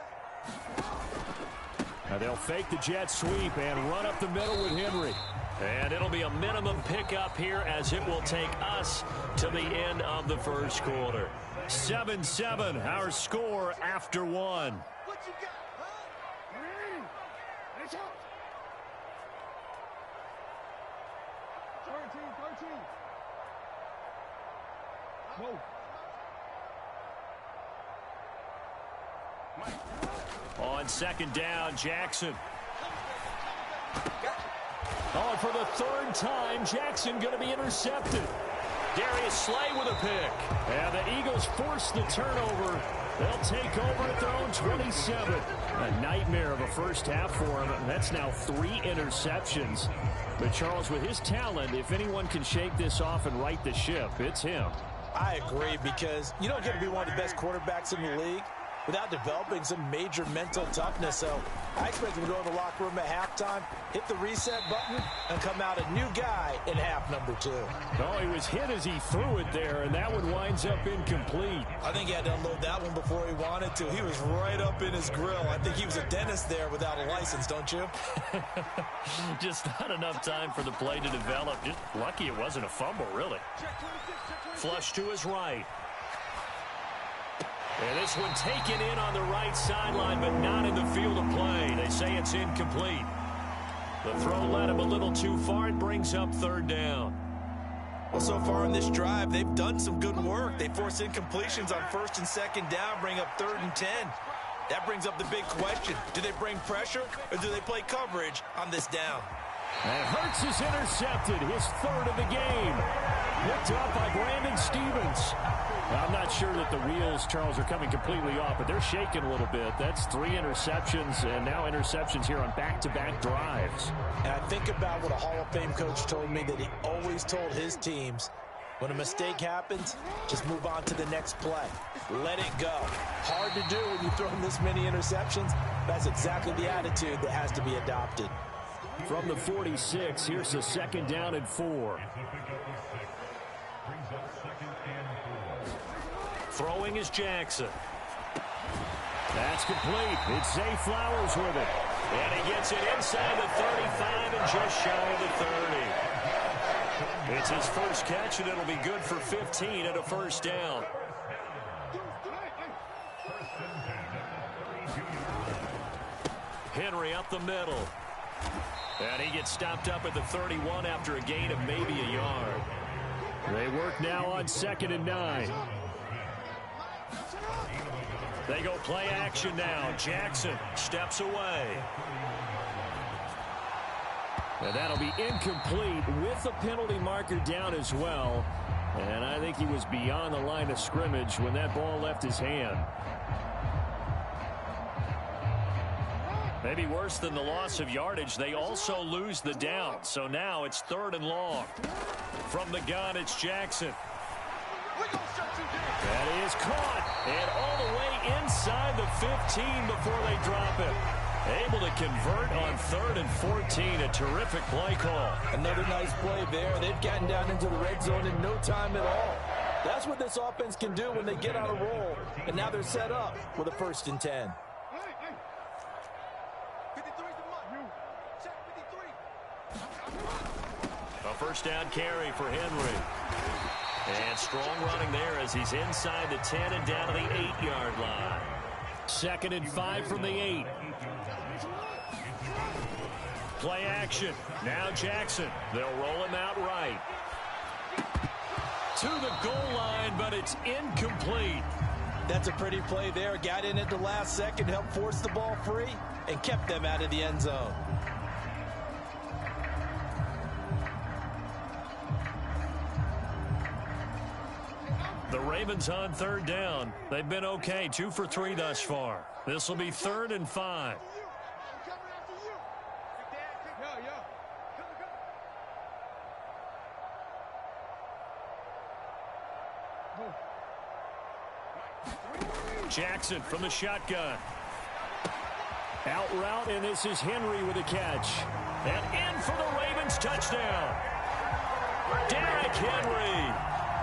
Now they'll fake the jet sweep and run up the middle with Henry. And it'll be a minimum pickup here as it will take us to the end of the first quarter. 7-7, our score after 1. What you got, huh? Ready? Let's go. 13. Whoa. On second down, Jackson. Oh, and for the 3rd time, Jackson going to be intercepted. Darius Slay with a pick. And the Eagles force the turnover. They'll take over at their own 27. A nightmare of a first half for him. That's now 3 interceptions. But Charles, with his talent, if anyone can shake this off and right the ship, it's him. I agree because you don't get to be one of the best quarterbacks in the league without developing some major mental toughness. So I expect him to go to the locker room at halftime, hit the reset button, and come out a new guy in half number 2. Oh, he was hit as he threw it there, and that one winds up incomplete. I think he had to unload that one before he wanted to. He was right up in his grill. I think he was a dentist there without a license, don't you? Just not enough time for the play to develop. Just lucky it wasn't a fumble, really. Flush to his right. And this one taken in on the right sideline, but not in the field of play. They say it's incomplete. The throw led him a little too far. It brings up 3rd down. Well, so far in this drive, they've done some good work. They force incompletions on 1st and 2nd down, bring up 3rd and 10. That brings up the big question. Do they bring pressure or do they play coverage on this down? And Hurts is intercepted, his third of the game. Picked up by Brandon Stevens. I'm not sure that the wheels, Charles, are coming completely off, but they're shaking a little bit. That's 3 interceptions, and now interceptions here on back-to-back drives. And I think about what a Hall of Fame coach told me, that he always told his teams, when a mistake happens, just move on to the next play. Let it go. Hard to do when you throw in this many interceptions. That's exactly the attitude that has to be adopted. From the 46, here's a 2nd down and 4. Throwing is Jackson. That's complete. It's Zay Flowers with it. And he gets it inside the 35 and just shy of the 30. It's his first catch, and it'll be good for 15 and a first down. Henry up the middle. And he gets stopped up at the 31 after a gain of maybe a yard. They work now on 2nd and 9. They go play action now. Jackson steps away. And that'll be incomplete with the penalty marker down as well. And I think he was beyond the line of scrimmage when that ball left his hand. Maybe worse than the loss of yardage, they also lose the down. So now it's 3rd and long. From the gun, it's Jackson. That is caught. And all the way inside the 15 before they drop it. Able to convert on 3rd and 14. A terrific play call. Another nice play there. They've gotten down into the red zone in no time at all. That's what this offense can do when they get on a roll. And now they're set up with a 1st and 10. A first down carry for Henry. And strong running there as he's inside the 10 and down to the 8-yard line. 2nd and 5 from the 8. Play action. Now Jackson. They'll roll him out right. To the goal line, but it's incomplete. That's a pretty play there. Got in at the last second, helped force the ball free, and kept them out of the end zone. The Ravens on 3rd down. They've been okay, 2 for 3 thus far. This will be 3rd and 5. Jackson from the shotgun. Out route, and this is Henry with a catch. And in for the Ravens touchdown. Derrick Henry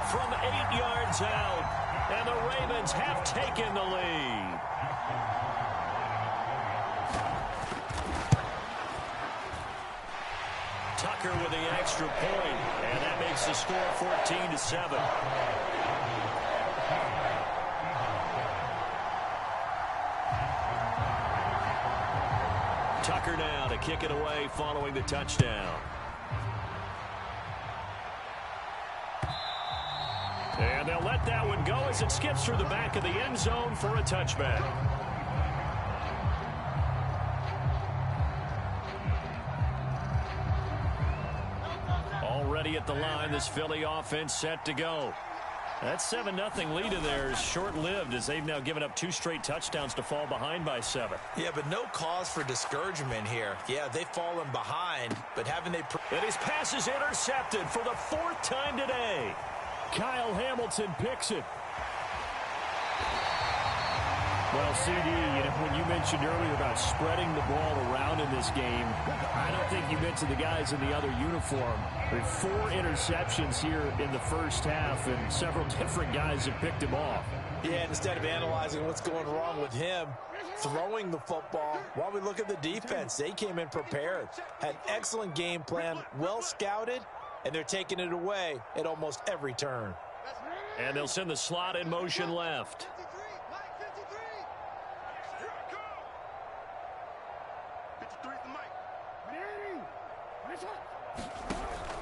from 8 yards out. And the Ravens have taken the lead. Tucker with the extra point, and that makes the score 14-7. Tucker now to kick it away following the touchdown. And they'll let that one go as it skips through the back of the end zone for a touchback. Already at the line, this Philly offense set to go. That 7-0 lead of theirs short-lived as they've now given up 2 straight touchdowns to fall behind by 7. Yeah, but no cause for discouragement here. Yeah, they've fallen behind, but haven't they... And his pass is intercepted for the 4th time today. Kyle Hamilton picks it. Well, CD, when you mentioned earlier about spreading the ball around in this game, I don't think you mentioned the guys in the other uniform. There are 4 interceptions here in the first half, and several different guys have picked him off. Yeah, instead of analyzing what's going wrong with him, throwing the football, while we look at the defense, they came in prepared, had excellent game plan, well scouted, and they're taking it away at almost every turn. And they'll send the slot in motion left.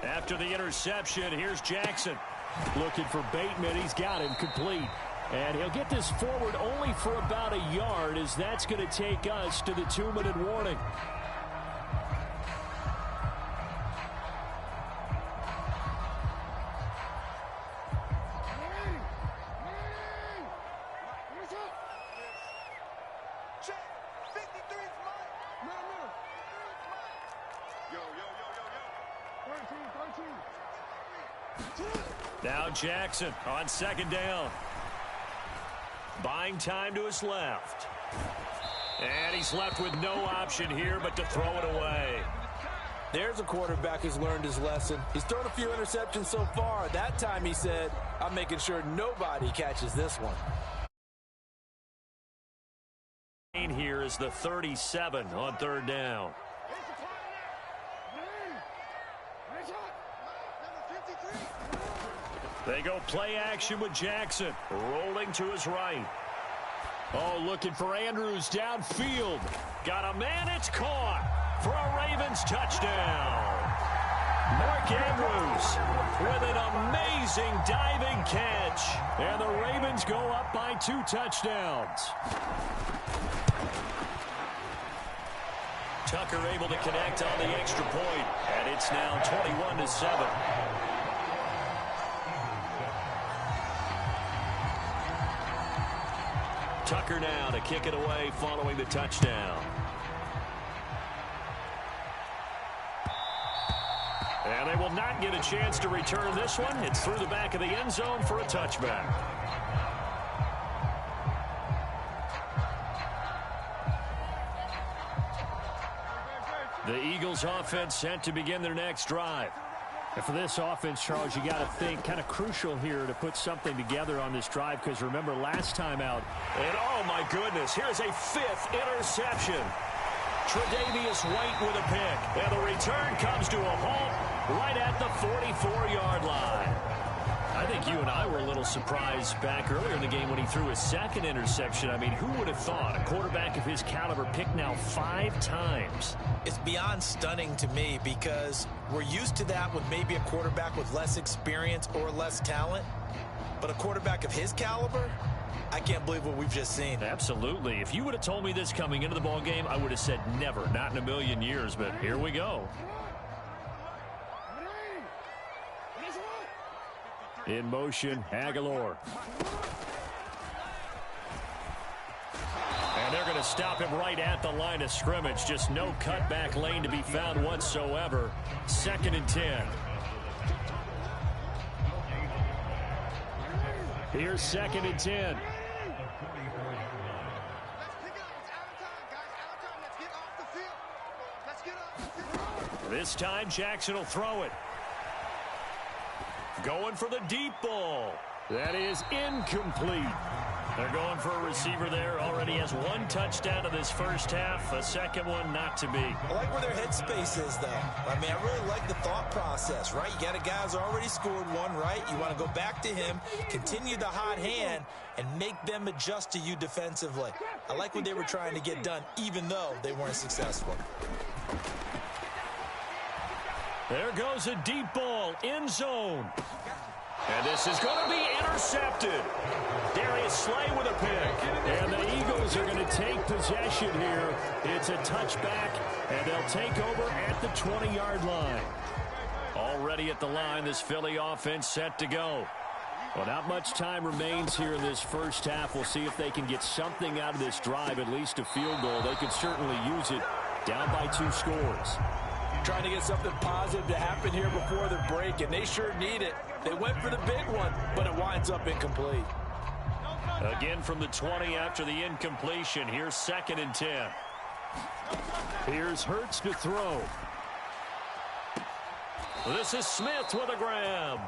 After the interception, here's Jackson. Looking for Bateman. He's got him complete. And he'll get this forward only for about a yard, as that's going to take us to the 2-minute warning. Now Jackson on second down. Buying time to his left. And he's left with no option here but to throw it away. There's a quarterback who's learned his lesson. He's thrown a few interceptions so far. That time he said, I'm making sure nobody catches this one. Here is the 37 on third down. They go play action with Jackson, rolling to his right. Oh, looking for Andrews downfield. Got a man, it's caught for a Ravens touchdown. Mark Andrews with an amazing diving catch. And the Ravens go up by 2 touchdowns. Tucker able to connect on the extra point, and it's now 21-7. Tucker now to kick it away following the touchdown. And they will not get a chance to return this one. It's through the back of the end zone for a touchback. The Eagles offense set to begin their next drive. And for this offense, Charles, you got to think kind of crucial here to put something together on this drive, because remember last time out. And oh my goodness, here's a 5th interception. Tre'Davious White with a pick. And the return comes to a halt right at the 44-yard line. I think you and I were a little surprised back earlier in the game when he threw his 2nd interception. I mean, who would have thought a quarterback of his caliber picked now 5 times? It's beyond stunning to me, because we're used to that with maybe a quarterback with less experience or less talent. But a quarterback of his caliber, I can't believe what we've just seen. Absolutely. If you would have told me this coming into the ball game, I would have said never, not in a million years. But here we go. In motion, Aguilar. And they're going to stop him right at the line of scrimmage. Just no cutback lane to be found whatsoever. 2nd and 10. Here's 2nd and 10. This time, Jackson will throw it. Going for the deep ball. That is incomplete. They're going for a receiver there. Already has 1 touchdown in this first half. A 2nd one not to be. I like where their headspace is, though. I mean, I really like the thought process, right? You got a guy who's already scored 1, right? You want to go back to him, continue the hot hand, and make them adjust to you defensively. I like what they were trying to get done, even though they weren't successful. There goes a deep ball, end zone. And this is going to be intercepted. Darius Slay with a pick. And the Eagles are going to take possession here. It's a touchback, and they'll take over at the 20-yard line. Already at the line, this Philly offense set to go. Well, not much time remains here in this first half. We'll see if they can get something out of this drive, at least a field goal. They could certainly use it, down by 2 scores. Trying to get something positive to happen here before the break, and they sure need it. They went for the big one, but it winds up incomplete. Again from the 20 after the incompletion. Here's 2nd and 10. Here's Hurts to throw. This is Smith with a grab.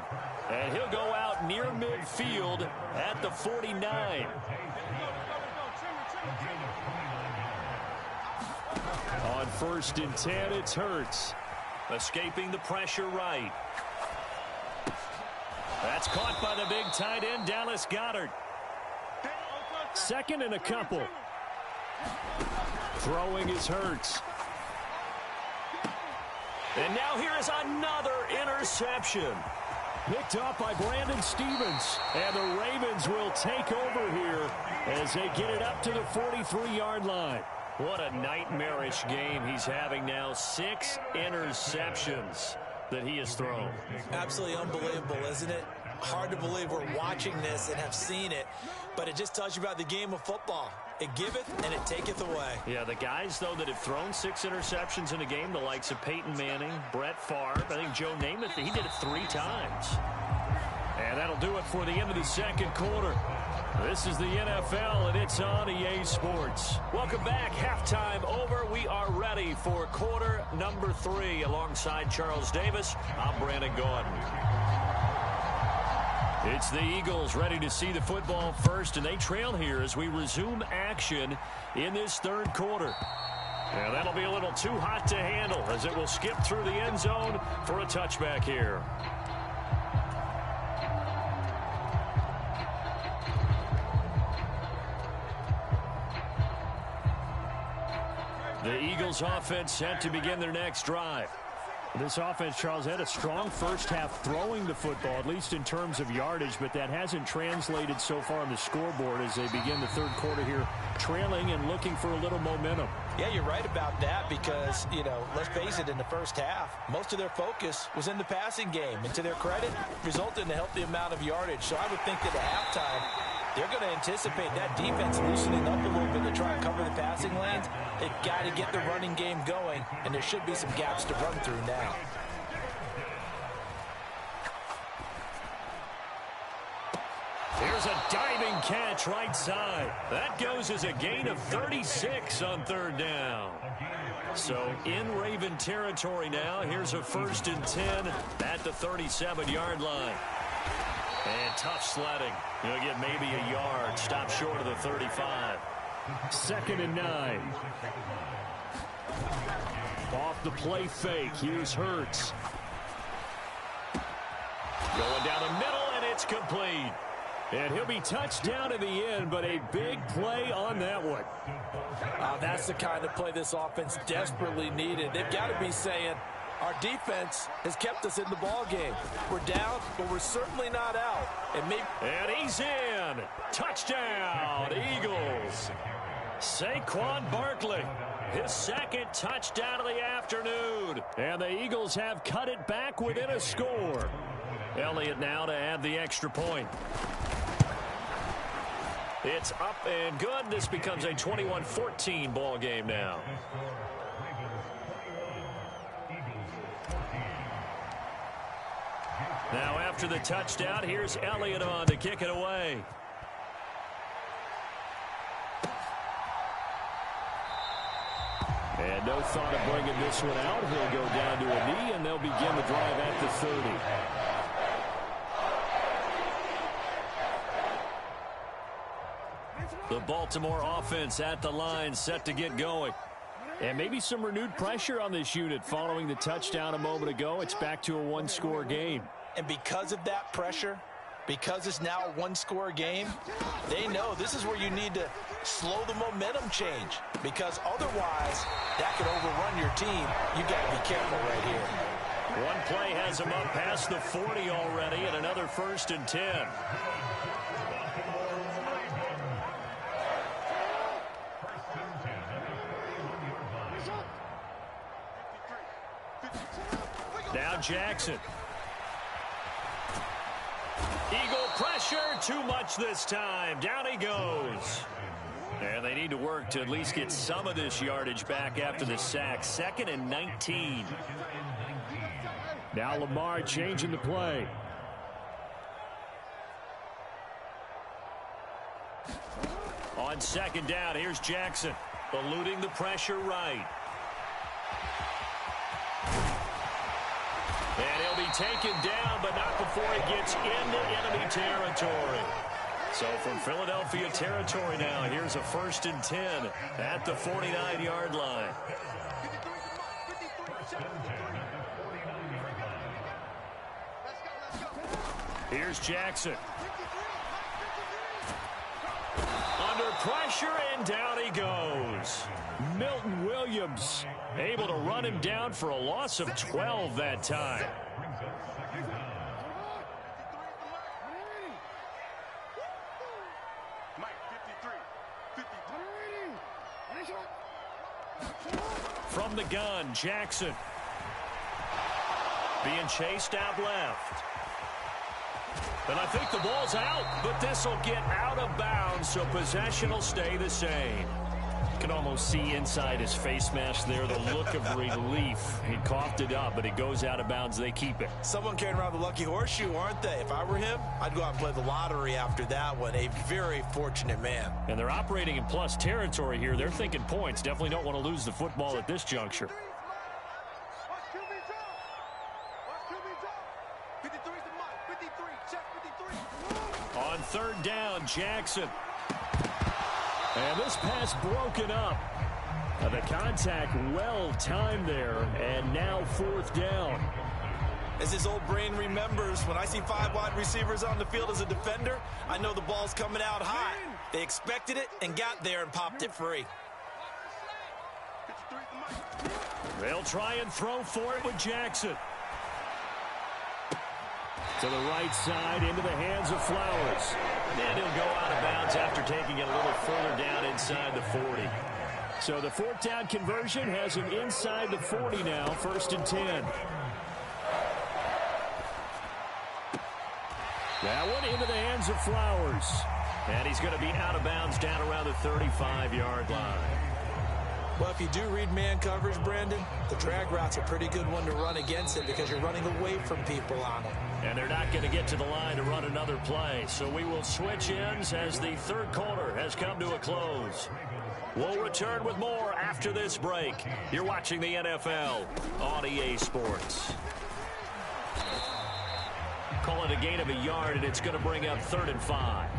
And he'll go out near midfield at the 49. On 1st and 10, it's Hurts. Escaping the pressure right. That's caught by the big tight end, Dallas Goedert. 2nd and a couple. Throwing is Hurts. And now here is another interception. Picked up by Brandon Stevens. And the Ravens will take over here as they get it up to the 43-yard line. What a nightmarish game he's having now. 6 interceptions that he has thrown. Absolutely unbelievable, isn't it? Hard to believe we're watching this and have seen it, but it just tells you about the game of football. It giveth and it taketh away. Yeah, the guys, though, that have thrown 6 interceptions in a game, the likes of Peyton Manning, Brett Favre, I think Joe Namath, he did it 3 times. And that'll do it for the end of the second quarter. This is the NFL, and it's on EA Sports. Welcome back. Halftime over. We are ready for quarter number 3. Alongside Charles Davis, I'm Brandon Gordon. It's the Eagles ready to see the football first, and they trail here as we resume action in this third quarter. Now, that'll be a little too hot to handle as it will skip through the end zone for a touchback here. The Eagles offense set to begin their next drive. This offense, Charles, had a strong first half throwing the football, at least in terms of yardage, but that hasn't translated so far on the scoreboard as they begin the third quarter here, trailing and looking for a little momentum. Yeah, you're right about that because, you know, let's face it, in the first half, most of their focus was in the passing game. And to their credit, resulted in a healthy amount of yardage. So I would think that at halftime, they're going to anticipate that defense loosening up a little bit to try and cover the passing lanes. They've got to get the running game going, and there should be some gaps to run through now. Here's a diving catch right side. That goes as a gain of 36 on third down. So in Raven territory now. Here's a 1st and 10 at the 37-yard line. And tough sledding. You'll get maybe a yard. Stop short of the 35. 2nd and 9. Off the play fake. Here's Hurts. Going down the middle, and it's complete. And he'll be touched down in the end, but a big play on that one. That's the kind of play this offense desperately needed. They've got to be saying, our defense has kept us in the ball game. We're down, but we're certainly not out. And he's in. Touchdown, Eagles. Saquon Barkley, his 2nd touchdown of the afternoon. And the Eagles have cut it back within a score. Elliott now to add the extra point. It's up and good. This becomes a 21-14 ball game now. Now after the touchdown, here's Elliott on to kick it away. And no thought of bringing this one out. He'll go down to a knee, and they'll begin the drive at the 30. The Baltimore offense at the line, set to get going. And maybe some renewed pressure on this unit following the touchdown a moment ago. It's back to a 1-score game. And because of that pressure, because it's now a 1-score game, they know this is where you need to slow the momentum change, because otherwise that could overrun your team. You got to be careful right here. One play has him up past the 40 already, and another 1st and 10. Now Jackson. Eagle pressure, too much this time. Down he goes. And they need to work to at least get some of this yardage back after the sack. 2nd and 19. Now Lamar changing the play. On 2nd down, here's Jackson. Eluding the pressure right. And he'll be taken down, but not before he gets into enemy territory. So from Philadelphia territory now, here's a 1st and 10 at the 49-yard line. Here's Jackson. Under pressure, and down he goes. Milton Williams able to run him down for a loss of 12 that time. From the gun, Jackson. Being chased out left. And I think the ball's out, but this will get out of bounds, so possession will stay the same. You can almost see inside his face mask there the look of relief. He coughed it up, but it goes out of bounds. They keep it. Someone carrying around the lucky horseshoe, aren't they? If I were him, I'd go out and play the lottery after that one. A very fortunate man. And they're operating in plus territory here. They're thinking points. Definitely don't want to lose the football at this juncture. On third down, Jackson. And this pass broken up. The contact well timed there, and now fourth down. As his old brain remembers, when I see 5 wide receivers on the field as a defender, I know the ball's coming out hot. They expected it and got there and popped it free. They'll try and throw for it with Jackson. To the right side, into the hands of Flowers. And he'll go out of bounds after taking it a little further down inside the 40. So the fourth down conversion has him inside the 40 now, 1st and 10. That one into the hands of Flowers. And he's going to be out of bounds down around the 35-yard line. Well, if you do read man coverage, Brandon, the drag route's a pretty good one to run against it because you're running away from people on it. And they're not going to get to the line to run another play. So we will switch ends as the third quarter has come to a close. We'll return with more after this break. You're watching the NFL on EA Sports. Call it a gain of a yard, and it's going to bring up 3rd and 5.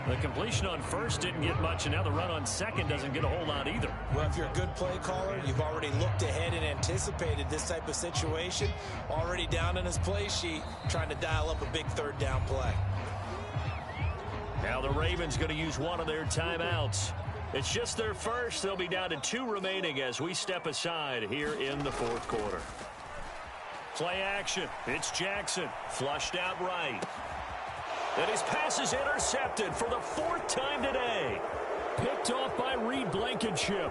The completion on first didn't get much, and now the run on second doesn't get a whole lot either. Well, if you're a good play caller, you've already looked ahead and anticipated this type of situation. Already down in his play sheet, trying to dial up a big 3rd down play. Now the Ravens going to use one of their timeouts. It's just their first. They'll be down to 2 remaining as we step aside here in the 4th quarter. Play action. It's Jackson. Flushed out right. And his pass is intercepted for the 4th time today. Picked off by Reed Blankenship.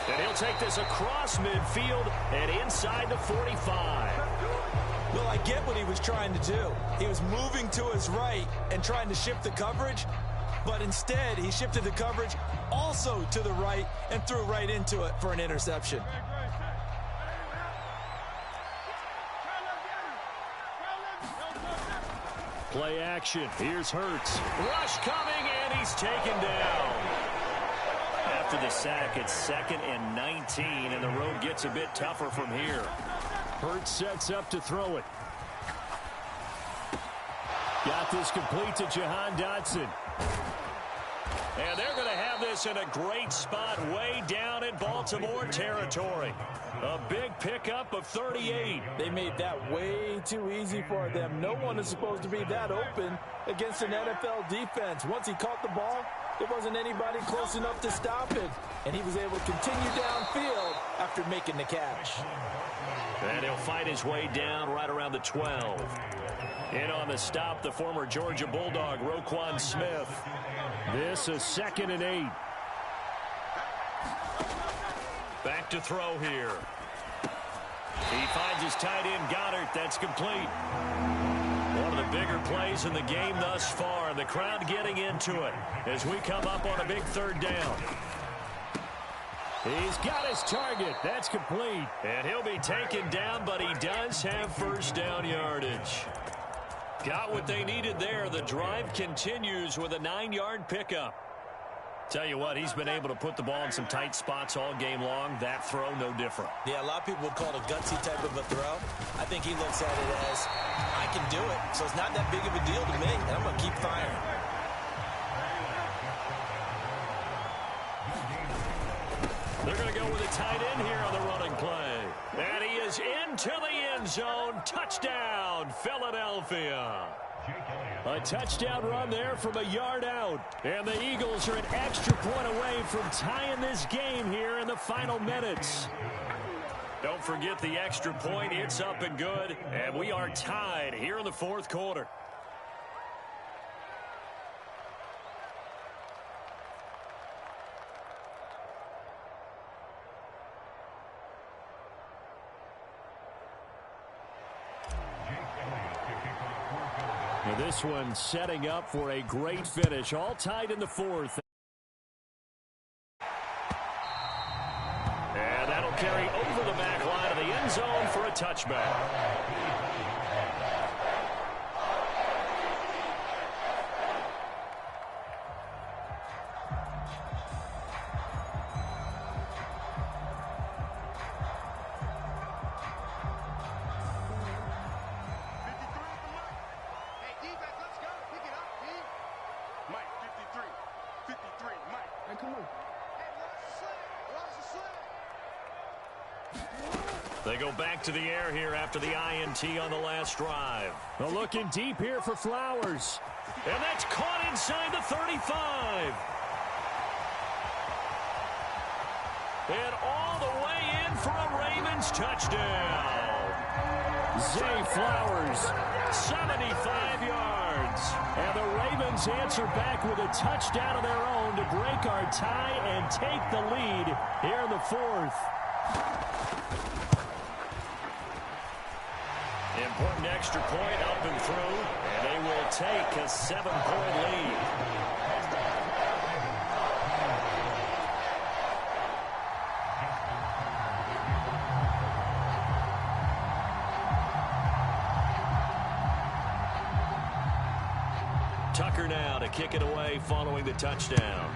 And he'll take this across midfield and inside the 45. Well, I get what he was trying to do. He was moving to his right and trying to shift the coverage, but instead he shifted the coverage also to the right and threw right into it for an interception. Play action. Here's Hurts. Rush coming, and he's taken down. After the sack, it's 2nd and 19, and the road gets a bit tougher from here. Hurts sets up to throw it. Got this complete to Jahan Dotson. And they're going to have this in a great spot way down in Baltimore territory. A big pickup of 38. They made that way too easy for them. No one is supposed to be that open against an NFL defense. Once he caught the ball, there wasn't anybody close enough to stop it. And he was able to continue downfield after making the catch. And he'll fight his way down right around the 12. In on the stop, the former Georgia Bulldog, Roquan Smith. This is 2nd and 8. Back to throw here. He finds his tight end, Goddard. That's complete. One of the bigger plays in the game thus far. The crowd getting into it as we come up on a big 3rd down. He's got his target. That's complete. And he'll be taken down, but he does have 1st down yardage. Got what they needed there. The drive continues with a 9-yard pickup. Tell you what, he's been able to put the ball in some tight spots all game long. That throw, no different. Yeah, a lot of people would call it a gutsy type of a throw. I think he looks at it as, I can do it, so it's not that big of a deal to me, and I'm going to keep firing. They're going to go with a tight end here on the running play. And he is into the end zone. Touchdown, Philadelphia. A touchdown run there from a yard out. And the Eagles are an extra point away from tying this game here in the final minutes. Don't forget the extra point. It's up and good. And we are tied here in the 4th quarter. Now this one setting up for a great finish. All tied in the fourth. And that'll carry over the back line of the end zone for a touchback. They go back to the air here after the INT on the last drive. They're looking deep here for Flowers. And that's caught inside the 35. And all the way in for a Ravens touchdown. Zay Flowers, 75 yards. And the Ravens answer back with a touchdown of their own to break our tie and take the lead here in the fourth. Important extra point up and through, and they will take a 7-point lead. Tucker now to kick it away following the touchdown.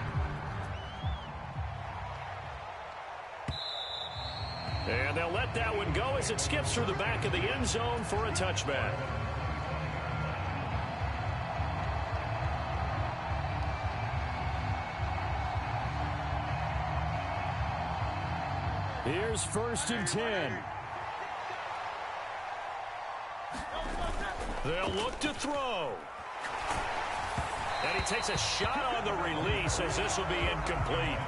And they'll let that one go as it skips through the back of the end zone for a touchback. Here's 1st and 10. They'll look to throw. And he takes a shot on the release as this will be incomplete.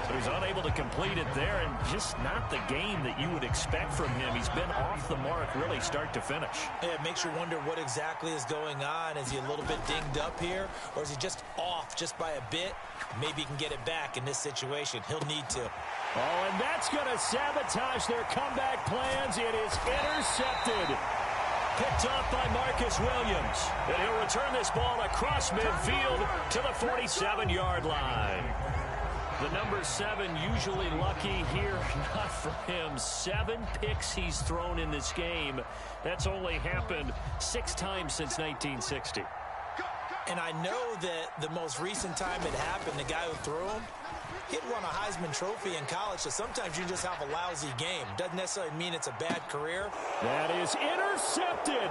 So he's unable to complete it there, and just not the game that you would expect from him. He's been off the mark really start to finish. Yeah, it makes you wonder what exactly is going on. Is he a little bit dinged up here, or is he just off just by a bit? Maybe he can get it back in this situation. He'll need to. Oh, and that's going to sabotage their comeback plans. It is intercepted. Picked off by Marcus Williams. And he'll return this ball across midfield to the 47-yard line. The number 7 usually lucky here, not for him. 7 picks he's thrown in this game. That's only happened 6 times since 1960. And I know that the most recent time it happened, the guy who threw him, he'd won a Heisman Trophy in college, so sometimes you just have a lousy game. Doesn't necessarily mean it's a bad career. That is intercepted.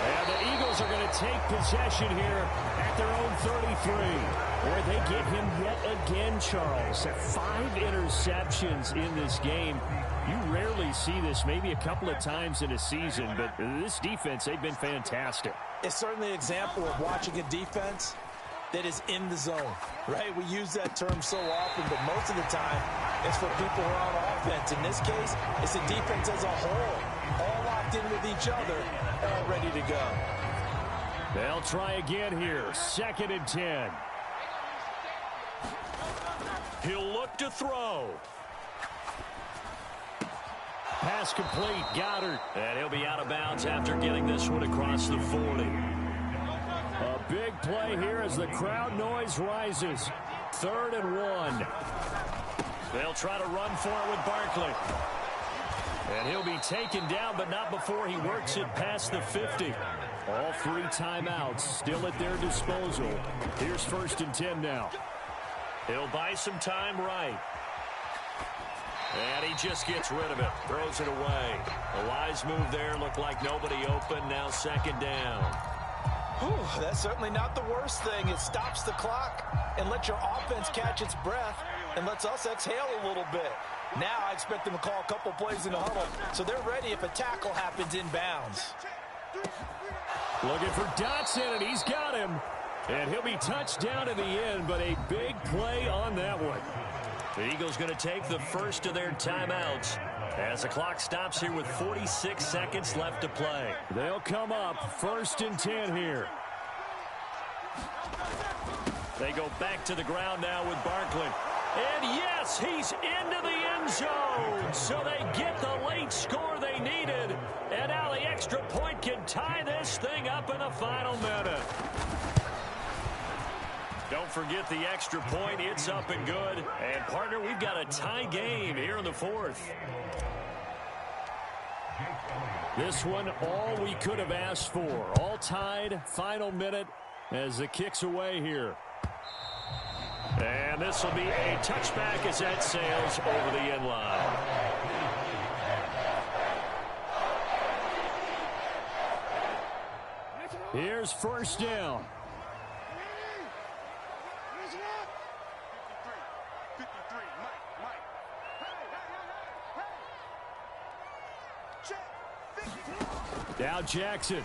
And the Eagles are going to take possession here at their own 33. Where they get him yet again, Charles. 5 interceptions in this game. You rarely see this, maybe a couple of times in a season, but this defense, they've been fantastic. It's certainly an example of watching a defense that is in the zone, right? We use that term so often, but most of the time, it's for people who are on offense. In this case, it's the defense as a whole, all locked in with each other, all ready to go. They'll try again here, 2nd and 10. He'll look to throw. Pass complete, Goddard. And he'll be out of bounds after getting this one across the 40. A big play here as the crowd noise rises. 3rd and 1. They'll try to run for it with Barkley. And he'll be taken down, but not before he works it past the 50. All 3 timeouts still at their disposal. Here's 1st and 10 now. He'll buy some time right. And he just gets rid of it. Throws it away. A wise move there. Looked like nobody open. Now 2nd down. Whew, that's certainly not the worst thing. It stops the clock and lets your offense catch its breath and lets us exhale a little bit. Now I expect them to call a couple plays in the huddle, so they're ready if a tackle happens inbounds. Looking for Dotson, and he's got him. And he'll be touched down in the end, but a big play on that one. The Eagles going to take the first of their timeouts as the clock stops here with 46 seconds left to play. They'll come up 1st and 10 here. They go back to the ground now with Barkley. And yes, he's into the end zone. So they get the late score they needed. And now the extra point can tie this thing up in the final minute. Don't forget the extra point. It's up and good. And, partner, we've got a tie game here in the fourth. This one, all we could have asked for. All tied, final minute as the kick's away here. And this will be a touchback as that sails over the end line. Here's first down. Now Jackson.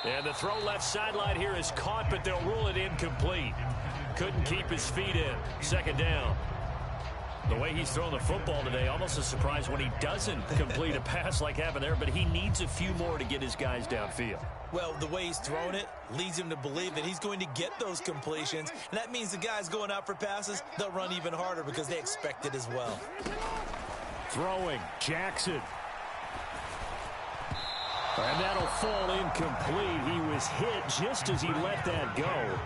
And the throw left sideline here is caught, but they'll rule it incomplete. Couldn't keep his feet in. Second down. The way he's throwing the football today, almost a surprise when he doesn't complete a pass like happened there, but he needs a few more to get his guys downfield. Well, the way he's thrown it leads him to believe that he's going to get those completions. And that means the guys going out for passes, they'll run even harder because they expect it as well. Throwing, Jackson. And that'll fall incomplete. He was hit just as he let that go.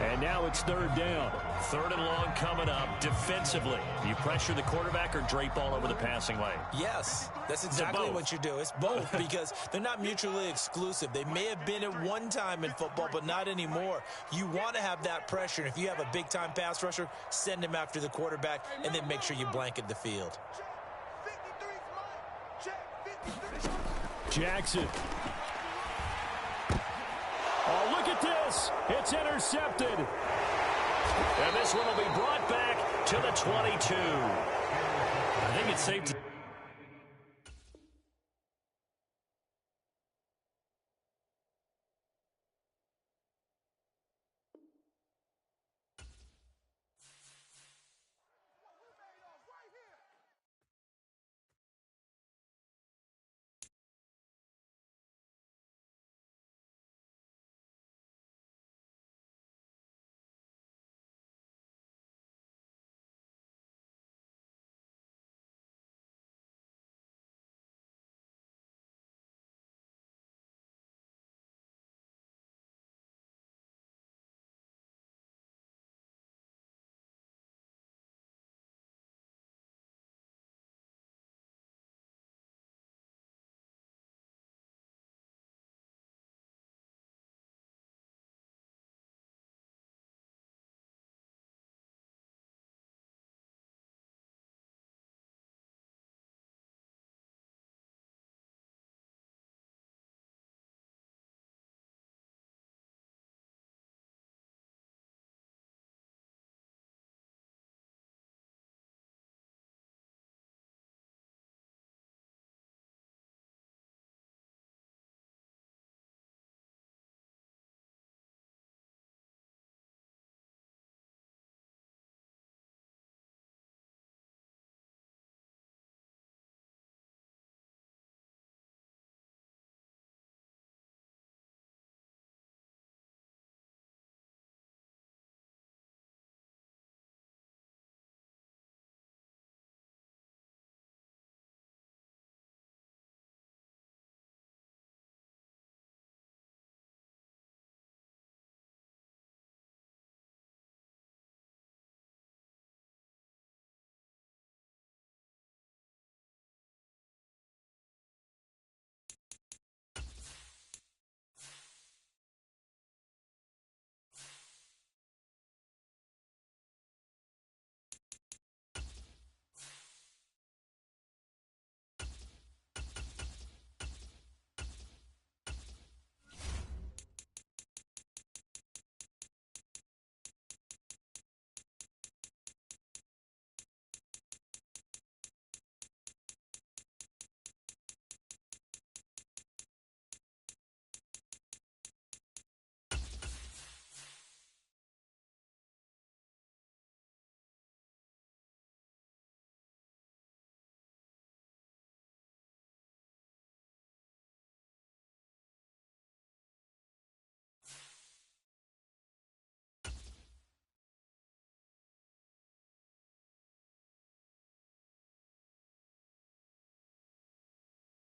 And now it's third down. Third and long coming up defensively. You pressure the quarterback or drape all over the passing lane? Yes, that's exactly what you do. It's both because they're not mutually exclusive. They may have been at one time in football, but not anymore. You want to have that pressure. And if you have a big-time pass rusher, send him after the quarterback and then make sure you blanket the field. Jackson. Oh, look at this. It's intercepted. And this one will be brought back to the 22. I think it's safe to